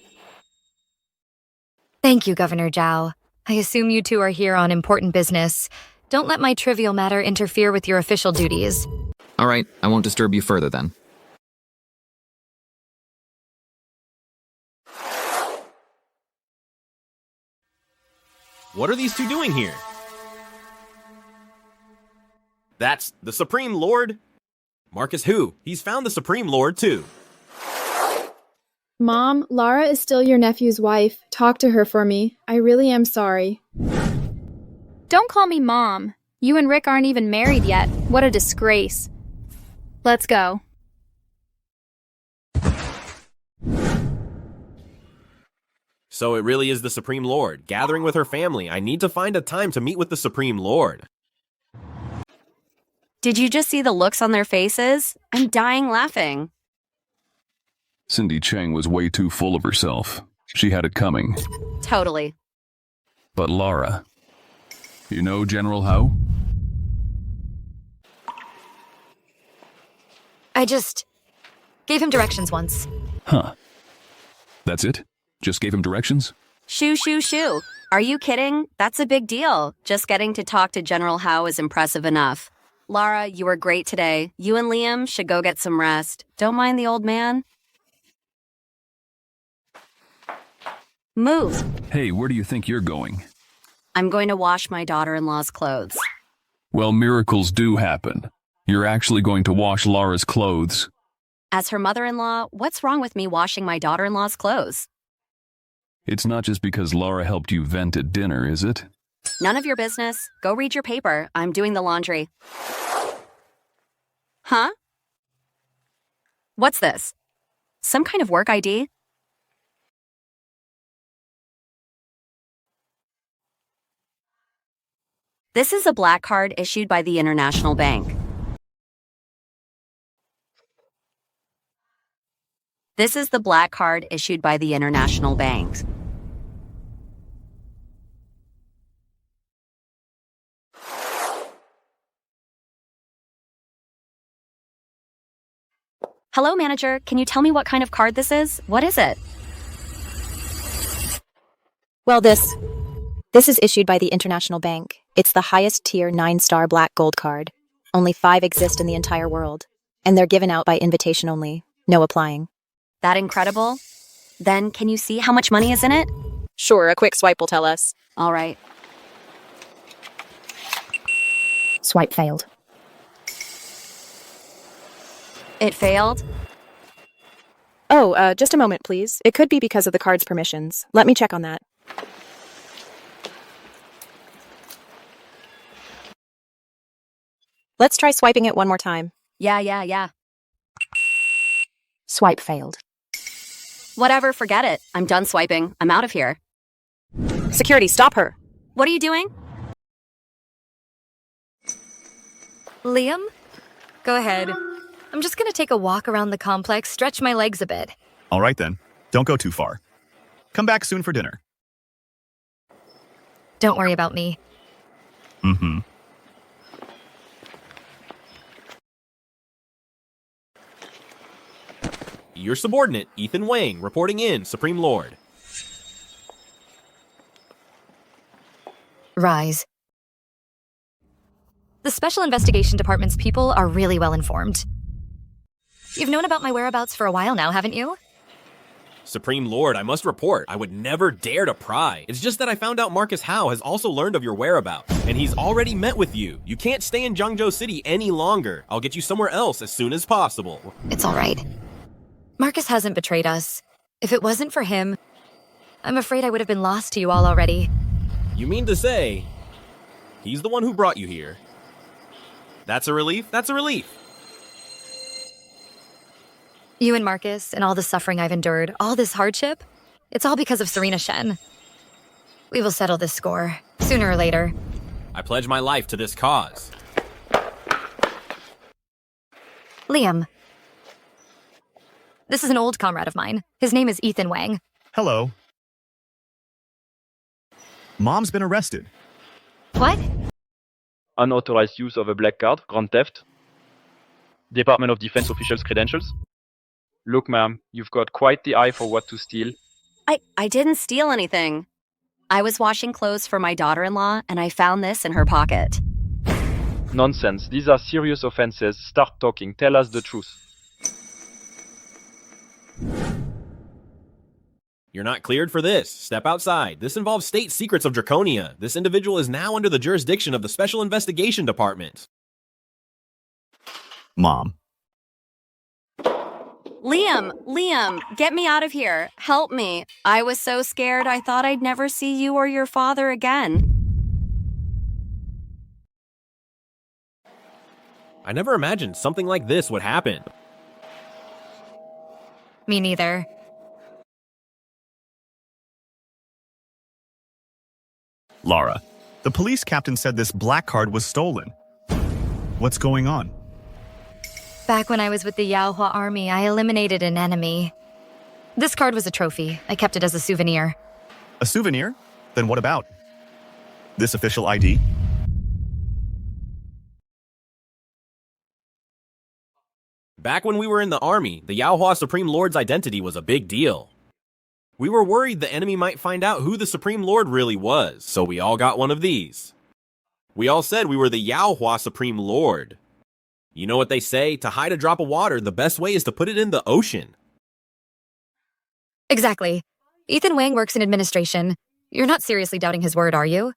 Thank you, Governor Zhao. I assume you two are here on important business. Don't let my trivial matter interfere with your official duties. All right, I won't disturb you further then. What are these two doing here? That's the Supreme Lord? Marcus who? He's found the Supreme Lord too. Mom, Lara is still your nephew's wife. Talk to her for me. I really am sorry. Don't call me Mom. You and Rick aren't even married yet. What a disgrace. Let's go. So it really is the Supreme Lord, gathering with her family. I need to find a time to meet with the Supreme Lord. Did you just see the looks on their faces? I'm dying laughing. Cindy Cheng was way too full of herself. She had it coming. Totally. But Lara, you know General Hao? I just gave him directions once. Huh. That's it? Just gave him directions? Shoo. Are you kidding? That's a big deal. Just getting to talk to General Hao is impressive enough. Lara, you were great today. You and Liam should go get some rest. Don't mind the old man. Move. Hey, where do you think you're going? I'm going to wash my daughter-in-law's clothes. Well, miracles do happen. You're actually going to wash Lara's clothes. As her mother-in-law, what's wrong with me washing my daughter-in-law's clothes? It's not just because Lara helped you vent at dinner, is it? None of your business. Go read your paper. I'm doing the laundry. Huh? What's this? Some kind of work ID? This is a black card issued by the International Bank. This is the black card issued by the International Bank. Hello, manager. Can you tell me what kind of card this is? What is it? Well, this is issued by the International Bank. It's the highest tier 9-star black gold card. Only 5 exist in the entire world. And they're given out by invitation only. No applying. That incredible? Then can you see how much money is in it? Sure, a quick swipe will tell us. All right. Swipe failed. It failed? Oh, just a moment, please. It could be because of the card's permissions. Let me check on that. Let's try swiping it one more time. Yeah. Swipe failed. Whatever, forget it. I'm done swiping. I'm out of here. Security, stop her. What are you doing? Liam? Go ahead. I'm just gonna take a walk around the complex, stretch my legs a bit. All right then. Don't go too far. Come back soon for dinner. Don't worry about me. Mm-hmm. Your subordinate, Ethan Wang, reporting in, Supreme Lord. Rise. The Special Investigation Department's people are really well informed. You've known about my whereabouts for a while now, haven't you? Supreme Lord, I must report, I would never dare to pry. It's just that I found out Marcus Howe has also learned of your whereabouts, and he's already met with you. You can't stay in Jiangzhou City any longer. I'll get you somewhere else as soon as possible. It's all right. Marcus hasn't betrayed us. If it wasn't for him, I'm afraid I would have been lost to you all already. You mean to say, he's the one who brought you here? That's a relief? That's a relief. You and Marcus, and all the suffering I've endured, all this hardship, it's all because of Serena Shen. We will settle this score, sooner or later. I pledge my life to this cause. Liam. This is an old comrade of mine. His name is Ethan Wang. Hello. Mom's been arrested. What? Unauthorized use of a black card, grand theft. Department of Defense officials' credentials. Look, ma'am, you've got quite the eye for what to steal. I didn't steal anything. I was washing clothes for my daughter-in-law, and I found this in her pocket. Nonsense. These are serious offenses. Start talking. Tell us the truth. You're not cleared for this. Step outside. This involves state secrets of Draconia. This individual is now under the jurisdiction of the Special Investigation Department. Mom. Liam, get me out of here. Help me. I was so scared I thought I'd never see you or your father again. I never imagined something like this would happen. Me neither. Lara, the police captain said this black card was stolen. What's going on? Back when I was with the Yaohua army, I eliminated an enemy. This card was a trophy. I kept it as a souvenir. A souvenir? Then what about? This official ID? Back when we were in the army, the Yaohua Supreme Lord's identity was a big deal. We were worried the enemy might find out who the Supreme Lord really was, so we all got one of these. We all said we were the Yaohua Supreme Lord. You know what they say? To hide a drop of water, the best way is to put it in the ocean. Exactly. Ethan Wang works in administration. You're not seriously doubting his word, are you?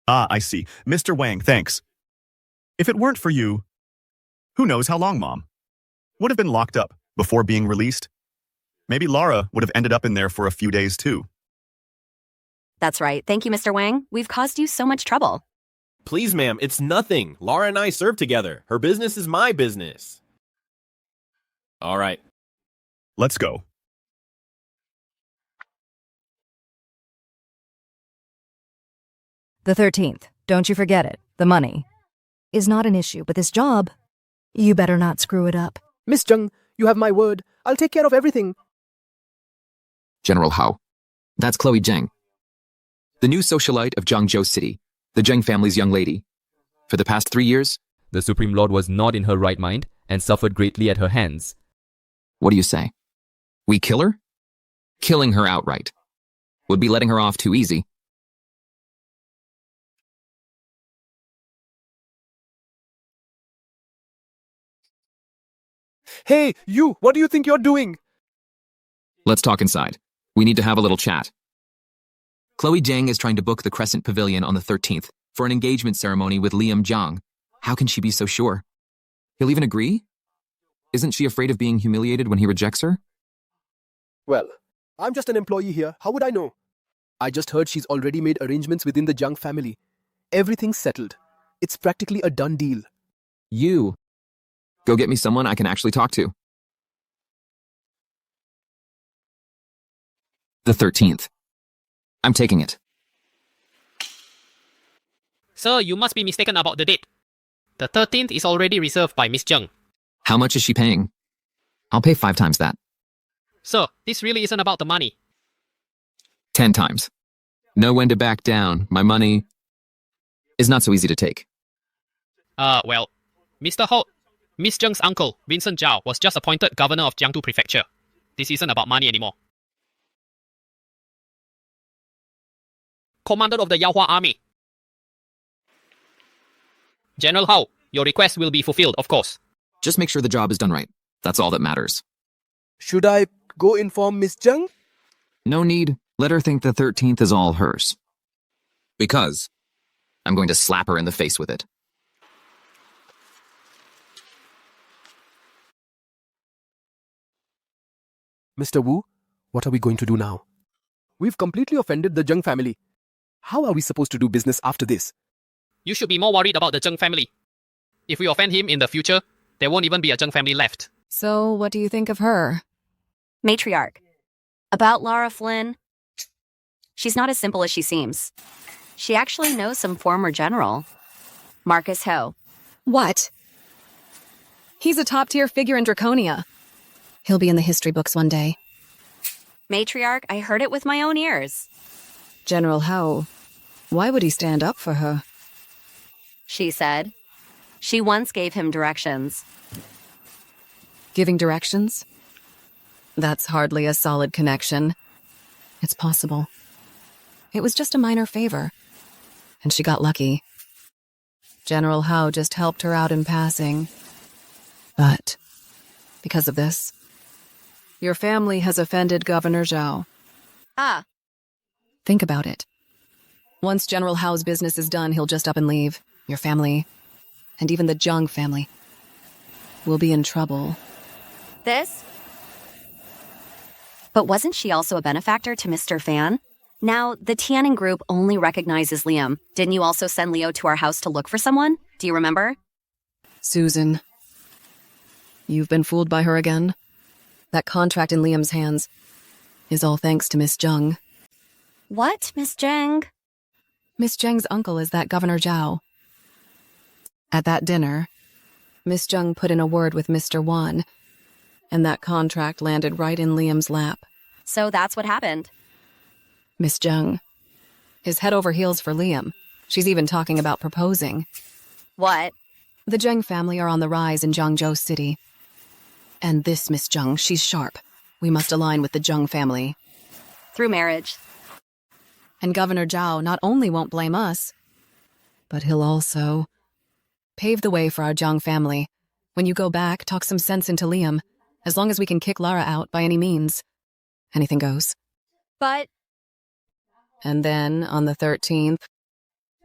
Ah, I see. Mr. Wang, thanks. If it weren't for you, who knows how long, Mom? Would have been locked up before being released. Maybe Lara would have ended up in there for a few days, too. That's right. Thank you, Mr. Wang. We've caused you so much trouble. Please, ma'am, it's nothing. Lara and I serve together. Her business is my business. All right. Let's go. The 13th. Don't you forget it. The money is not an issue, but this job, you better not screw it up. Miss Jiang, you have my word. I'll take care of everything. General Hao. That's Chloe Jiang, the new socialite of Jiangzhou City, the Jiang family's young lady. For the past 3 years, The Supreme Lord was not in her right mind and suffered greatly at her hands. what do you say? We kill her? Killing her outright would be letting her off too easy. Hey, you, what do you think you're doing? Let's talk inside. We need to have a little chat. Chloe Jiang is trying to book the Crescent Pavilion on the 13th for an engagement ceremony with Liam Jiang. How can she be so sure? He'll even agree? Isn't she afraid of being humiliated when he rejects her? Well, I'm just an employee here. How would I know? I just heard she's already made arrangements within the Jiang family. Everything's settled. It's practically a done deal. You. Go get me someone I can actually talk to. The 13th. I'm taking it. Sir, you must be mistaken about the date. The 13th is already reserved by Miss Jiang. How much is she paying? I'll pay 5 times that. Sir, this really isn't about the money. 10 times. Know when to back down. My money is not so easy to take. Well, Mr. Ho, Miss Jiang's uncle, Vincent Zhao, was just appointed governor of Jiangsu Prefecture. This isn't about money anymore. Commander of the Yaohua Army. General Hao, your request will be fulfilled, of course. Just make sure the job is done right. That's all that matters. Should I go inform Miss Jiang? No need. Let her think the 13th is all hers. Because I'm going to slap her in the face with it. Mr. Wu, what are we going to do now? We've completely offended the Jiang family. How are we supposed to do business after this? You should be more worried about the Jiang family. If we offend him in the future, there won't even be a Jiang family left. So, what do you think of her? Matriarch. About Lara Flynn, she's not as simple as she seems. She actually knows some former general, Marcus Ho. What? He's a top-tier figure in Draconia. He'll be in the history books one day. Matriarch, I heard it with my own ears. General Hao, why would he stand up for her? She said. She once gave him directions. Giving directions? That's hardly a solid connection. It's possible. It was just a minor favor. And she got lucky. General Hao just helped her out in passing. But, because of this, your family has offended Governor Zhao. Ah. Think about it. Once General Hao's business is done, he'll just up and leave. Your family, and even the Jiang family, will be in trouble. This? But wasn't she also a benefactor to Mr. Fan? Now, the Tianning group only recognizes Liam. Didn't you also send Leo to our house to look for someone? Do you remember? Susan, you've been fooled by her again? That contract in Liam's hands is all thanks to Miss Jiang. What, Miss Jiang? Miss Jiang's uncle is that Governor Zhao. At that dinner, Miss Jiang put in a word with Mr. Wan, and that contract landed right in Liam's lap. So that's what happened. Miss Jiang is head over heels for Liam. She's even talking about proposing. What? The Jiang family are on the rise in Jiangzhou City. And this Miss Jiang, she's sharp. We must align with the Jiang family. through marriage. And Governor Zhao not only won't blame us, but he'll also pave the way for our Jiang family. When you go back, talk some sense into Liam. As long as we can kick Lara out by any means, anything goes. But... And then, on the 13th,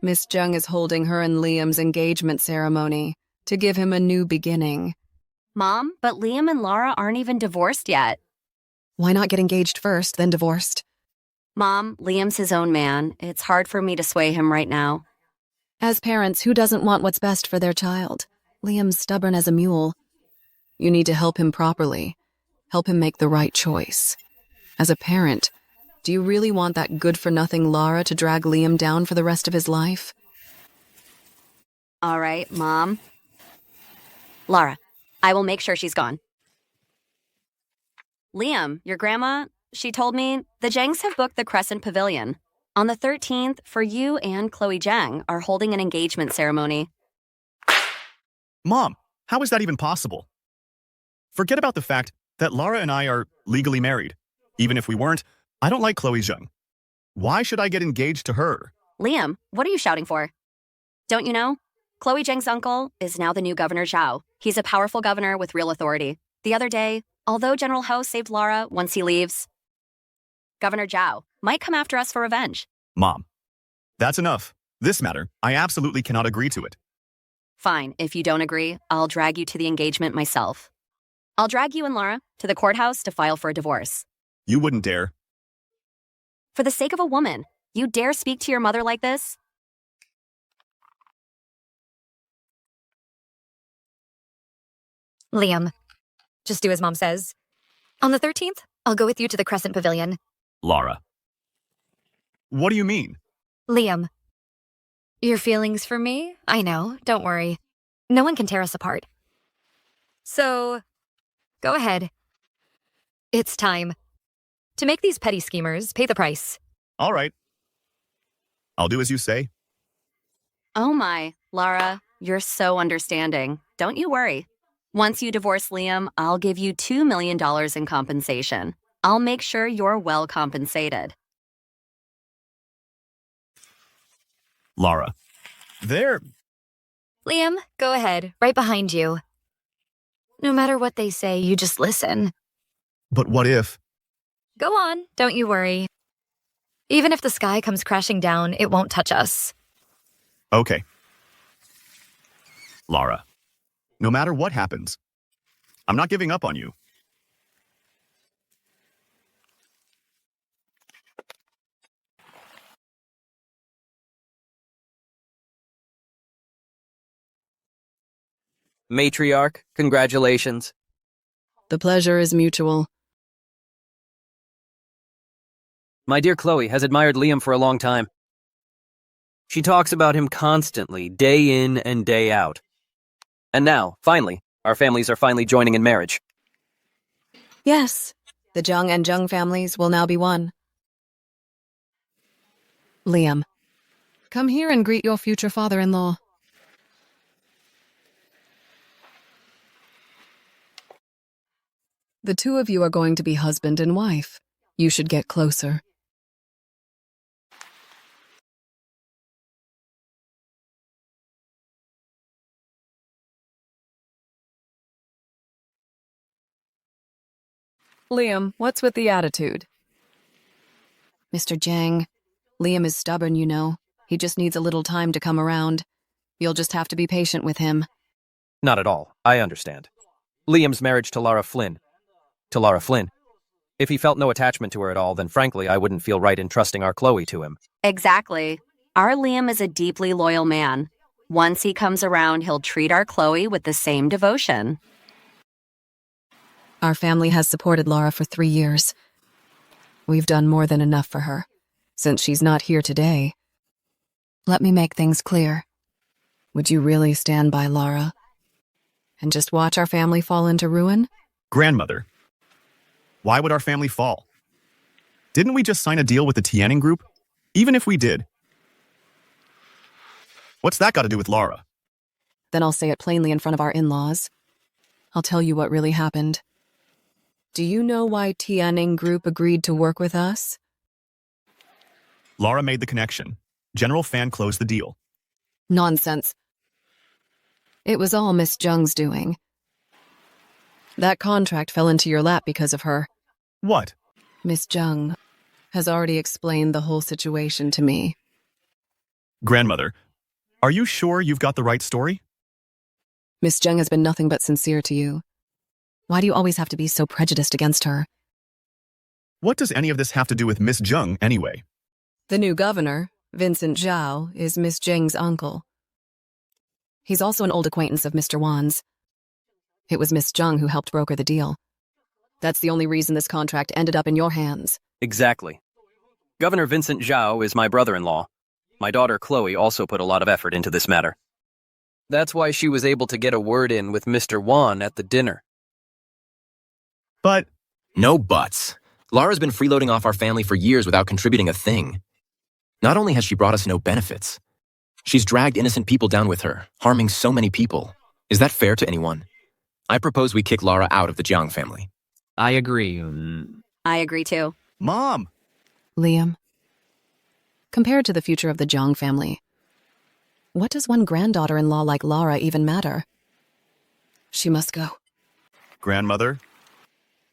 Miss Jiang is holding her and Liam's engagement ceremony to give him a new beginning. Mom, but Liam and Lara aren't even divorced yet. Why not get engaged first, then divorced? Mom, Liam's his own man. It's hard for me to sway him right now. As parents, who doesn't want what's best for their child? Liam's stubborn as a mule. You need to help him properly. Help him make the right choice. As a parent, do you really want that good-for-nothing Lara to drag Liam down for the rest of his life? All right, Mom. Lara, I will make sure she's gone. Liam, your grandma, she told me the Jiangs have booked the Crescent Pavilion. On the 13th, for you and Chloe Jiang are holding an engagement ceremony. Mom, how is that even possible? Forget about the fact that Lara and I are legally married. Even if we weren't, I don't like Chloe Jiang. Why should I get engaged to her? Liam, what are you shouting for? Don't you know? Chloe Jiang's uncle is now the new Governor Zhao. He's a powerful governor with real authority. The other day, although General Ho saved Lara once he leaves, Governor Zhao might come after us for revenge. Mom, that's enough. This matter, I absolutely cannot agree to it. Fine, if you don't agree, I'll drag you to the engagement myself. I'll drag you and Lara to the courthouse to file for a divorce. You wouldn't dare. For the sake of a woman, you dare speak to your mother like this? Liam, just do as Mom says. On the 13th, I'll go with you to the Crescent Pavilion. Lara. What do you mean? Liam, your feelings for me? I know, don't worry. No one can tear us apart. So, go ahead. It's time. To make these petty schemers pay the price. All right. I'll do as you say. Oh my, Lara, you're so understanding. Don't you worry. Once you divorce Liam, I'll give you $2 million in compensation. I'll make sure you're well compensated. Lara. There. Liam, go ahead, right behind you. No matter what they say, you just listen. But what if? Go on, don't you worry. Even if the sky comes crashing down, it won't touch us. Okay. Lara, no matter what happens, I'm not giving up on you. Matriarch, congratulations. The pleasure is mutual. My dear Chloe has admired Liam for a long time. She talks about him constantly, day in and day out. And now, finally, our families are finally joining in marriage. Yes, the Jiang and Jiang families will now be one. Liam, come here and greet your future father-in-law. The two of you are going to be husband and wife. You should get closer. Liam, what's with the attitude? Mr. Jiang, Liam is stubborn, you know. He just needs a little time to come around. You'll just have to be patient with him. Not at all. I understand. Liam's marriage to Lara Flynn. If he felt no attachment to her at all, then frankly, I wouldn't feel right in trusting our Chloe to him. Exactly. Our Liam is a deeply loyal man. Once he comes around, he'll treat our Chloe with the same devotion. Our family has supported Lara for 3 years. We've done more than enough for her. Since she's not here today, let me make things clear. Would you really stand by Lara and just watch our family fall into ruin? Grandmother, why would our family fall? Didn't we just sign a deal with the Tianning Group? Even if we did. What's that got to do with Lara? Then I'll say it plainly in front of our in-laws. I'll tell you what really happened. Do you know why Tianning Group agreed to work with us? Lara made the connection. General Fan closed the deal. Nonsense. It was all Miss Jiang's doing. That contract fell into your lap because of her. What? Miss Jiang has already explained the whole situation to me. Grandmother, are you sure you've got the right story? Miss Jiang has been nothing but sincere to you. Why do you always have to be so prejudiced against her? What does any of this have to do with Miss Jiang, anyway? The new governor, Vincent Zhao, is Miss Jiang's uncle. He's also an old acquaintance of Mr. Wan's. It was Miss Jiang who helped broker the deal. That's the only reason this contract ended up in your hands. Exactly. Governor Vincent Zhao is my brother-in-law. My daughter Chloe also put a lot of effort into this matter. That's why she was able to get a word in with Mr. Wan at the dinner. But... No buts. Lara's been freeloading off our family for years without contributing a thing. Not only has she brought us no benefits, she's dragged innocent people down with her, harming so many people. Is that fair to anyone? I propose we kick Lara out of the Jiang family. I agree. I agree too. Mom! Liam, compared to the future of the Jiang family, what does one granddaughter-in-law like Lara even matter? She must go. Grandmother,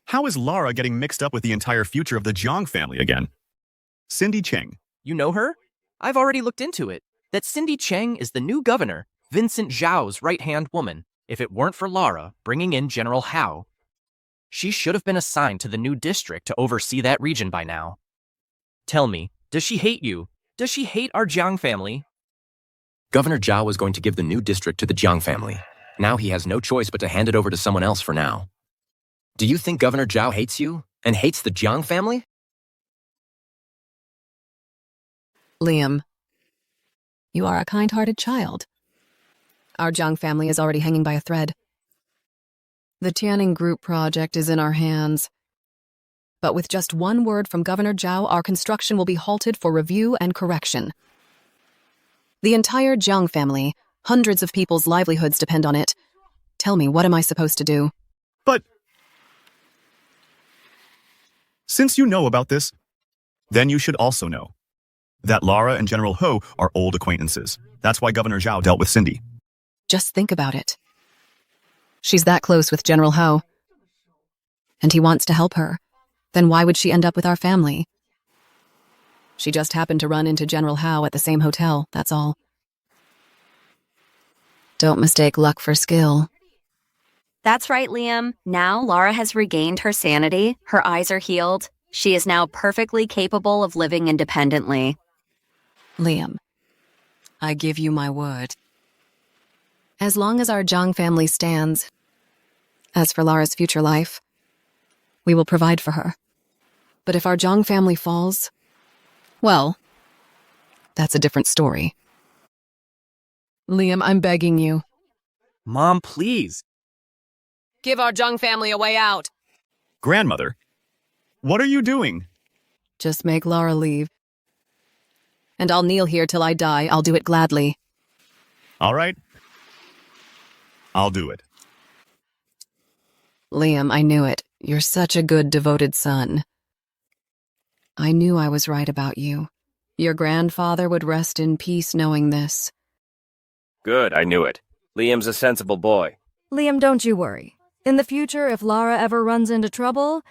how is Lara getting mixed up with the entire future of the Jiang family again? Cindy Cheng. You know her? I've already looked into it. That Cindy Cheng is the new governor, Vincent Zhao's right-hand woman. If it weren't for Lara bringing in General Hao, she should have been assigned to the new district to oversee that region by now. Tell me, does she hate you? Does she hate our Jiang family? Governor Zhao was going to give the new district to the Jiang family. Now he has no choice but to hand it over to someone else for now. Do you think Governor Zhao hates you and hates the Jiang family? Liam, you are a kind-hearted child. Our Jiang family is already hanging by a thread. The Tianning Group project is in our hands. But with just one word from Governor Zhao, our construction will be halted for review and correction. The entire Jiang family, hundreds of people's livelihoods depend on it. Tell me, what am I supposed to do? But... since you know about this, then you should also know that Lara and General Ho are old acquaintances. That's why Governor Zhao dealt with Cindy. Just think about it. She's that close with General Hao. And he wants to help her. Then why would she end up with our family? She just happened to run into General Hao at the same hotel, that's all. Don't mistake luck for skill. That's right, Liam. Now Lara has regained her sanity, her eyes are healed. She is now perfectly capable of living independently. Liam, I give you my word. As long as our Jiang family stands, as for Lara's future life, we will provide for her. But if our Jiang family falls, well, that's a different story. Liam, I'm begging you. Mom, please. Give our Jiang family a way out. Grandmother, what are you doing? Just make Lara leave. And I'll kneel here till I die. I'll do it gladly. All right. I'll do it. Liam, I knew it. You're such a good, devoted son. I knew I was right about you. Your grandfather would rest in peace knowing this. Good, I knew it. Liam's a sensible boy. Liam, don't you worry. In the future, if Lara ever runs into trouble,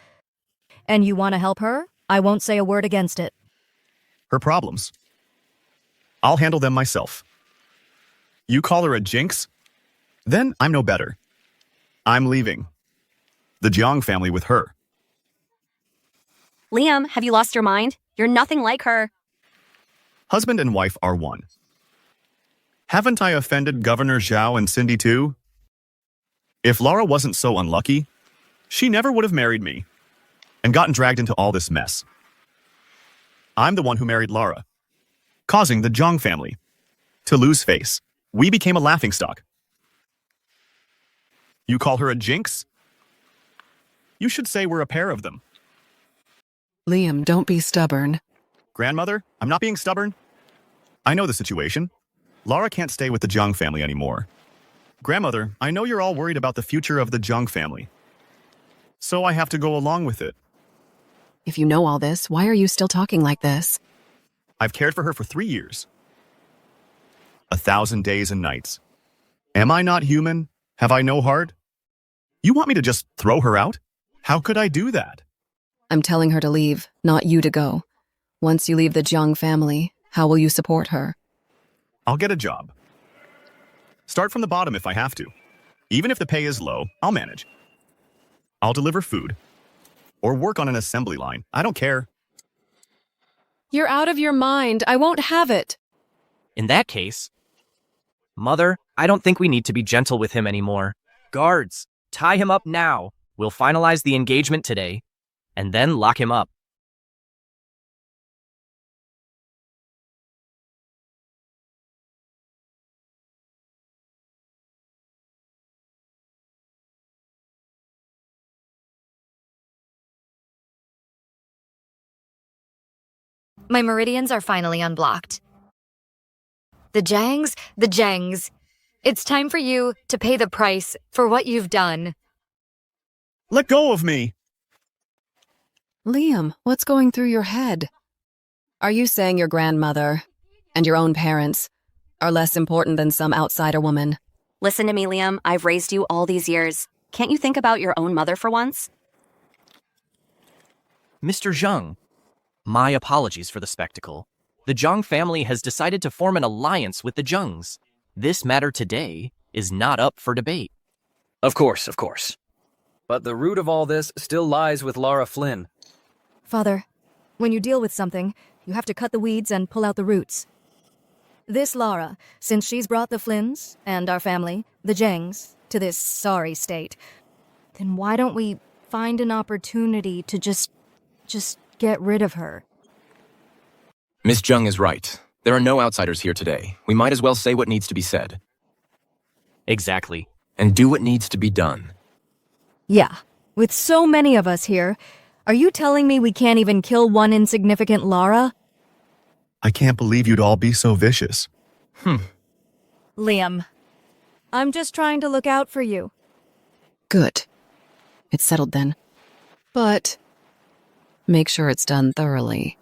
and you want to help her, I won't say a word against it. Her problems. I'll handle them myself. You call her a jinx? Then I'm no better. I'm leaving the Jiang family with her. Liam, have you lost your mind? You're nothing like her. Husband and wife are one. Haven't I offended Governor Zhao and Cindy too? If Lara wasn't so unlucky, she never would have married me and gotten dragged into all this mess. I'm the one who married Lara, causing the Jiang family to lose face. We became a laughingstock. You call her a jinx? You should say we're a pair of them. Liam, don't be stubborn. Grandmother, I'm not being stubborn. I know the situation. Lara can't stay with the Jiang family anymore. Grandmother, I know you're all worried about the future of the Jiang family. So I have to go along with it. If you know all this, why are you still talking like this? I've cared for her for 3 years. 1,000 days and nights. Am I not human? Have I no heart? You want me to just throw her out? How could I do that? I'm telling her to leave, not you to go. Once you leave the Jiang family, how will you support her? I'll get a job. Start from the bottom if I have to. Even if the pay is low, I'll manage. I'll deliver food. Or work on an assembly line. I don't care. You're out of your mind. I won't have it. In that case, Mother, I don't think we need to be gentle with him anymore. Guards, tie him up now. We'll finalize the engagement today, and then lock him up. My meridians are finally unblocked. The Jiangs. It's time for you to pay the price for what you've done. Let go of me! Liam, what's going through your head? Are you saying your grandmother and your own parents are less important than some outsider woman? Listen to me, Liam. I've raised you all these years. Can't you think about your own mother for once? Mr. Jiang, my apologies for the spectacle. The Jiang family has decided to form an alliance with the Jiangs. This matter today is not up for debate. Of course. But the root of all this still lies with Lara Flynn. Father, when you deal with something, you have to cut the weeds and pull out the roots. This Lara, since she's brought the Flynns and our family, the Jiangs, to this sorry state, then why don't we find an opportunity to just get rid of her? Miss Jiang is right. There are no outsiders here today. We might as well say what needs to be said. Exactly. And do what needs to be done. Yeah, with so many of us here, are you telling me we can't even kill one insignificant Lara? I can't believe you'd all be so vicious. Liam, I'm just trying to look out for you. Good. It's settled then. But make sure it's done thoroughly.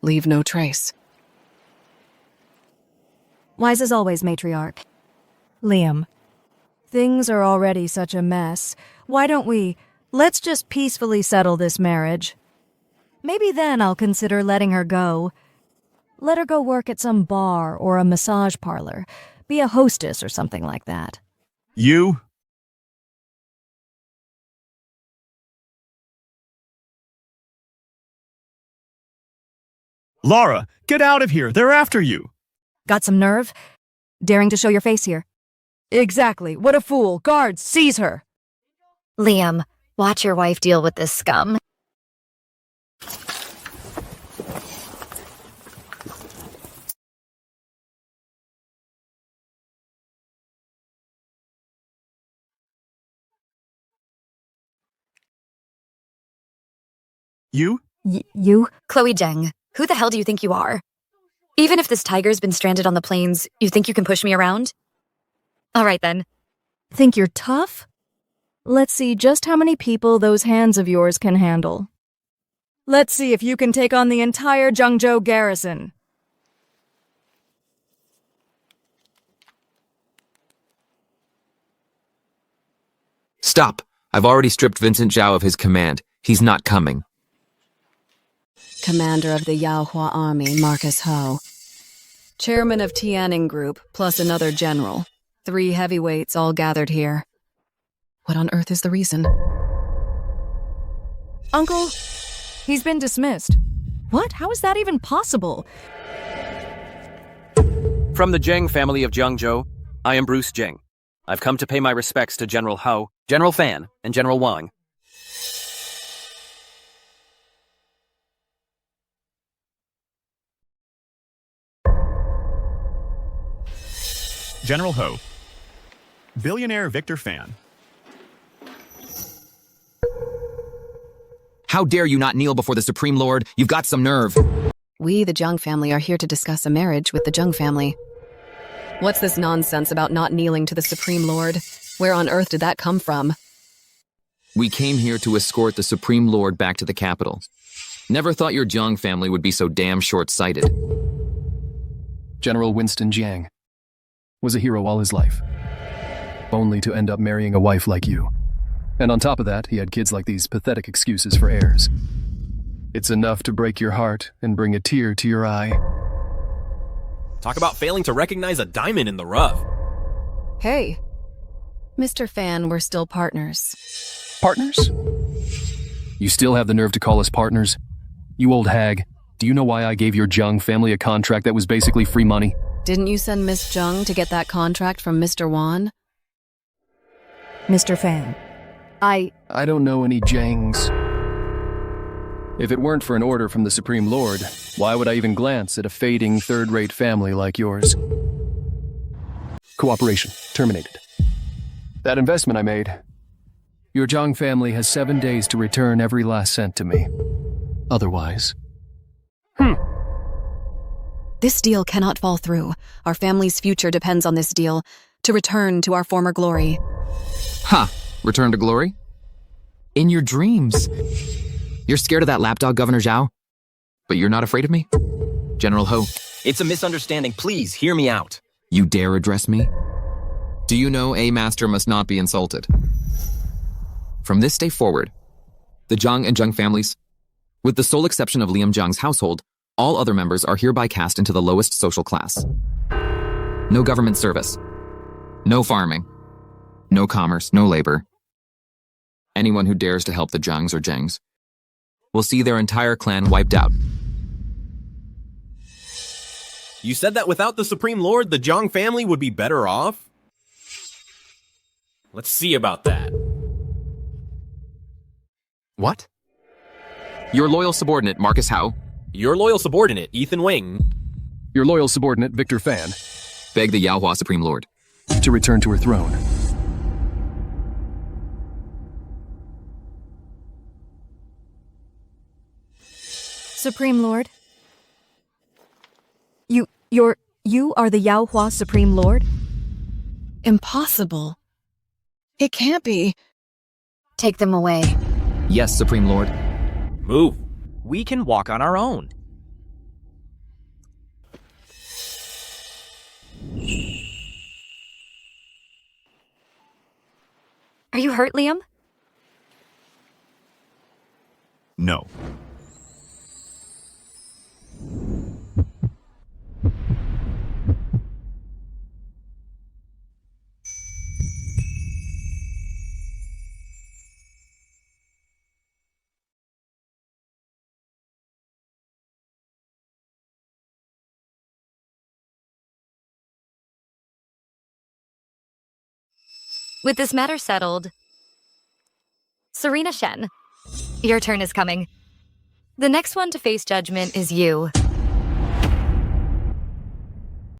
Leave no trace. Wise as always, matriarch. Liam, things are already such a mess. Why don't let's just peacefully settle this marriage. Maybe then I'll consider letting her go. Let her go work at some bar or a massage parlor. Be a hostess or something like that. You? Lara, get out of here! They're after you! Got some nerve? Daring to show your face here. Exactly. What a fool. Guards, seize her! Liam, watch your wife deal with this scum. You? You? Chloe Jiang, who the hell do you think you are? Even if this tiger's been stranded on the plains, you think you can push me around? All right then. Think you're tough? Let's see just how many people those hands of yours can handle. Let's see if you can take on the entire Zhengzhou garrison. Stop! I've already stripped Vincent Zhao of his command. He's not coming. Commander of the Yaohua army, Marcus Ho. Chairman of Tianning Group, plus another general. 3 heavyweights all gathered here. What on earth is the reason? Uncle, he's been dismissed. What? How is that even possible? From the Jiang family of Jiangzhou, I am Bruce Jiang. I've come to pay my respects to General Hao, General Fan, and General Wang. General Ho. Billionaire Victor Fan. How dare you not kneel before the Supreme Lord? You've got some nerve. We, the Jiang family, are here to discuss a marriage with the Jiang family. What's this nonsense about not kneeling to the Supreme Lord? Where on earth did that come from? We came here to escort the Supreme Lord back to the capital. Never thought your Jiang family would be so damn short-sighted. General Winston Jiang was a hero all his life, only to end up marrying a wife like you. And on top of that, he had kids like these pathetic excuses for heirs. It's enough to break your heart and bring a tear to your eye. Talk about failing to recognize a diamond in the rough. Hey, Mr. Fan, we're still partners. Partners? You still have the nerve to call us partners? You old hag, do you know why I gave your Jiang family a contract that was basically free money? Didn't you send Miss Jiang to get that contract from Mr. Wan? Mr. Fan, I don't know any Jiangs. If it weren't for an order from the Supreme Lord, why would I even glance at a fading third-rate family like yours? Cooperation terminated. That investment I made. Your Jiang family has 7 days to return every last cent to me. Otherwise... This deal cannot fall through. Our family's future depends on this deal. To return to our former glory. Ha! Return to glory? In your dreams. You're scared of that lapdog, Governor Zhao? But you're not afraid of me? General Ho. It's a misunderstanding. Please, hear me out. You dare address me? Do you know a master must not be insulted? From this day forward, the Jiang and Jiang families, with the sole exception of Liam Jiang's household, all other members are hereby cast into the lowest social class. No government service. No farming. No commerce, no labor. Anyone who dares to help the Jiangs or Jiangs will see their entire clan wiped out. You said that without the Supreme Lord, the Jiang family would be better off? Let's see about that. What? Your loyal subordinate, Marcus Howe. Your loyal subordinate, Ethan Wing. Your loyal subordinate, Victor Fan. Beg the Yaohua Supreme Lord to return to her throne. Supreme Lord? You are the Yaohua Supreme Lord? Impossible. It can't be. Take them away. Yes, Supreme Lord. Move. We can walk on our own. Are you hurt, Liam? No. With this matter settled, Serena Shen, your turn is coming. The next one to face judgment is you.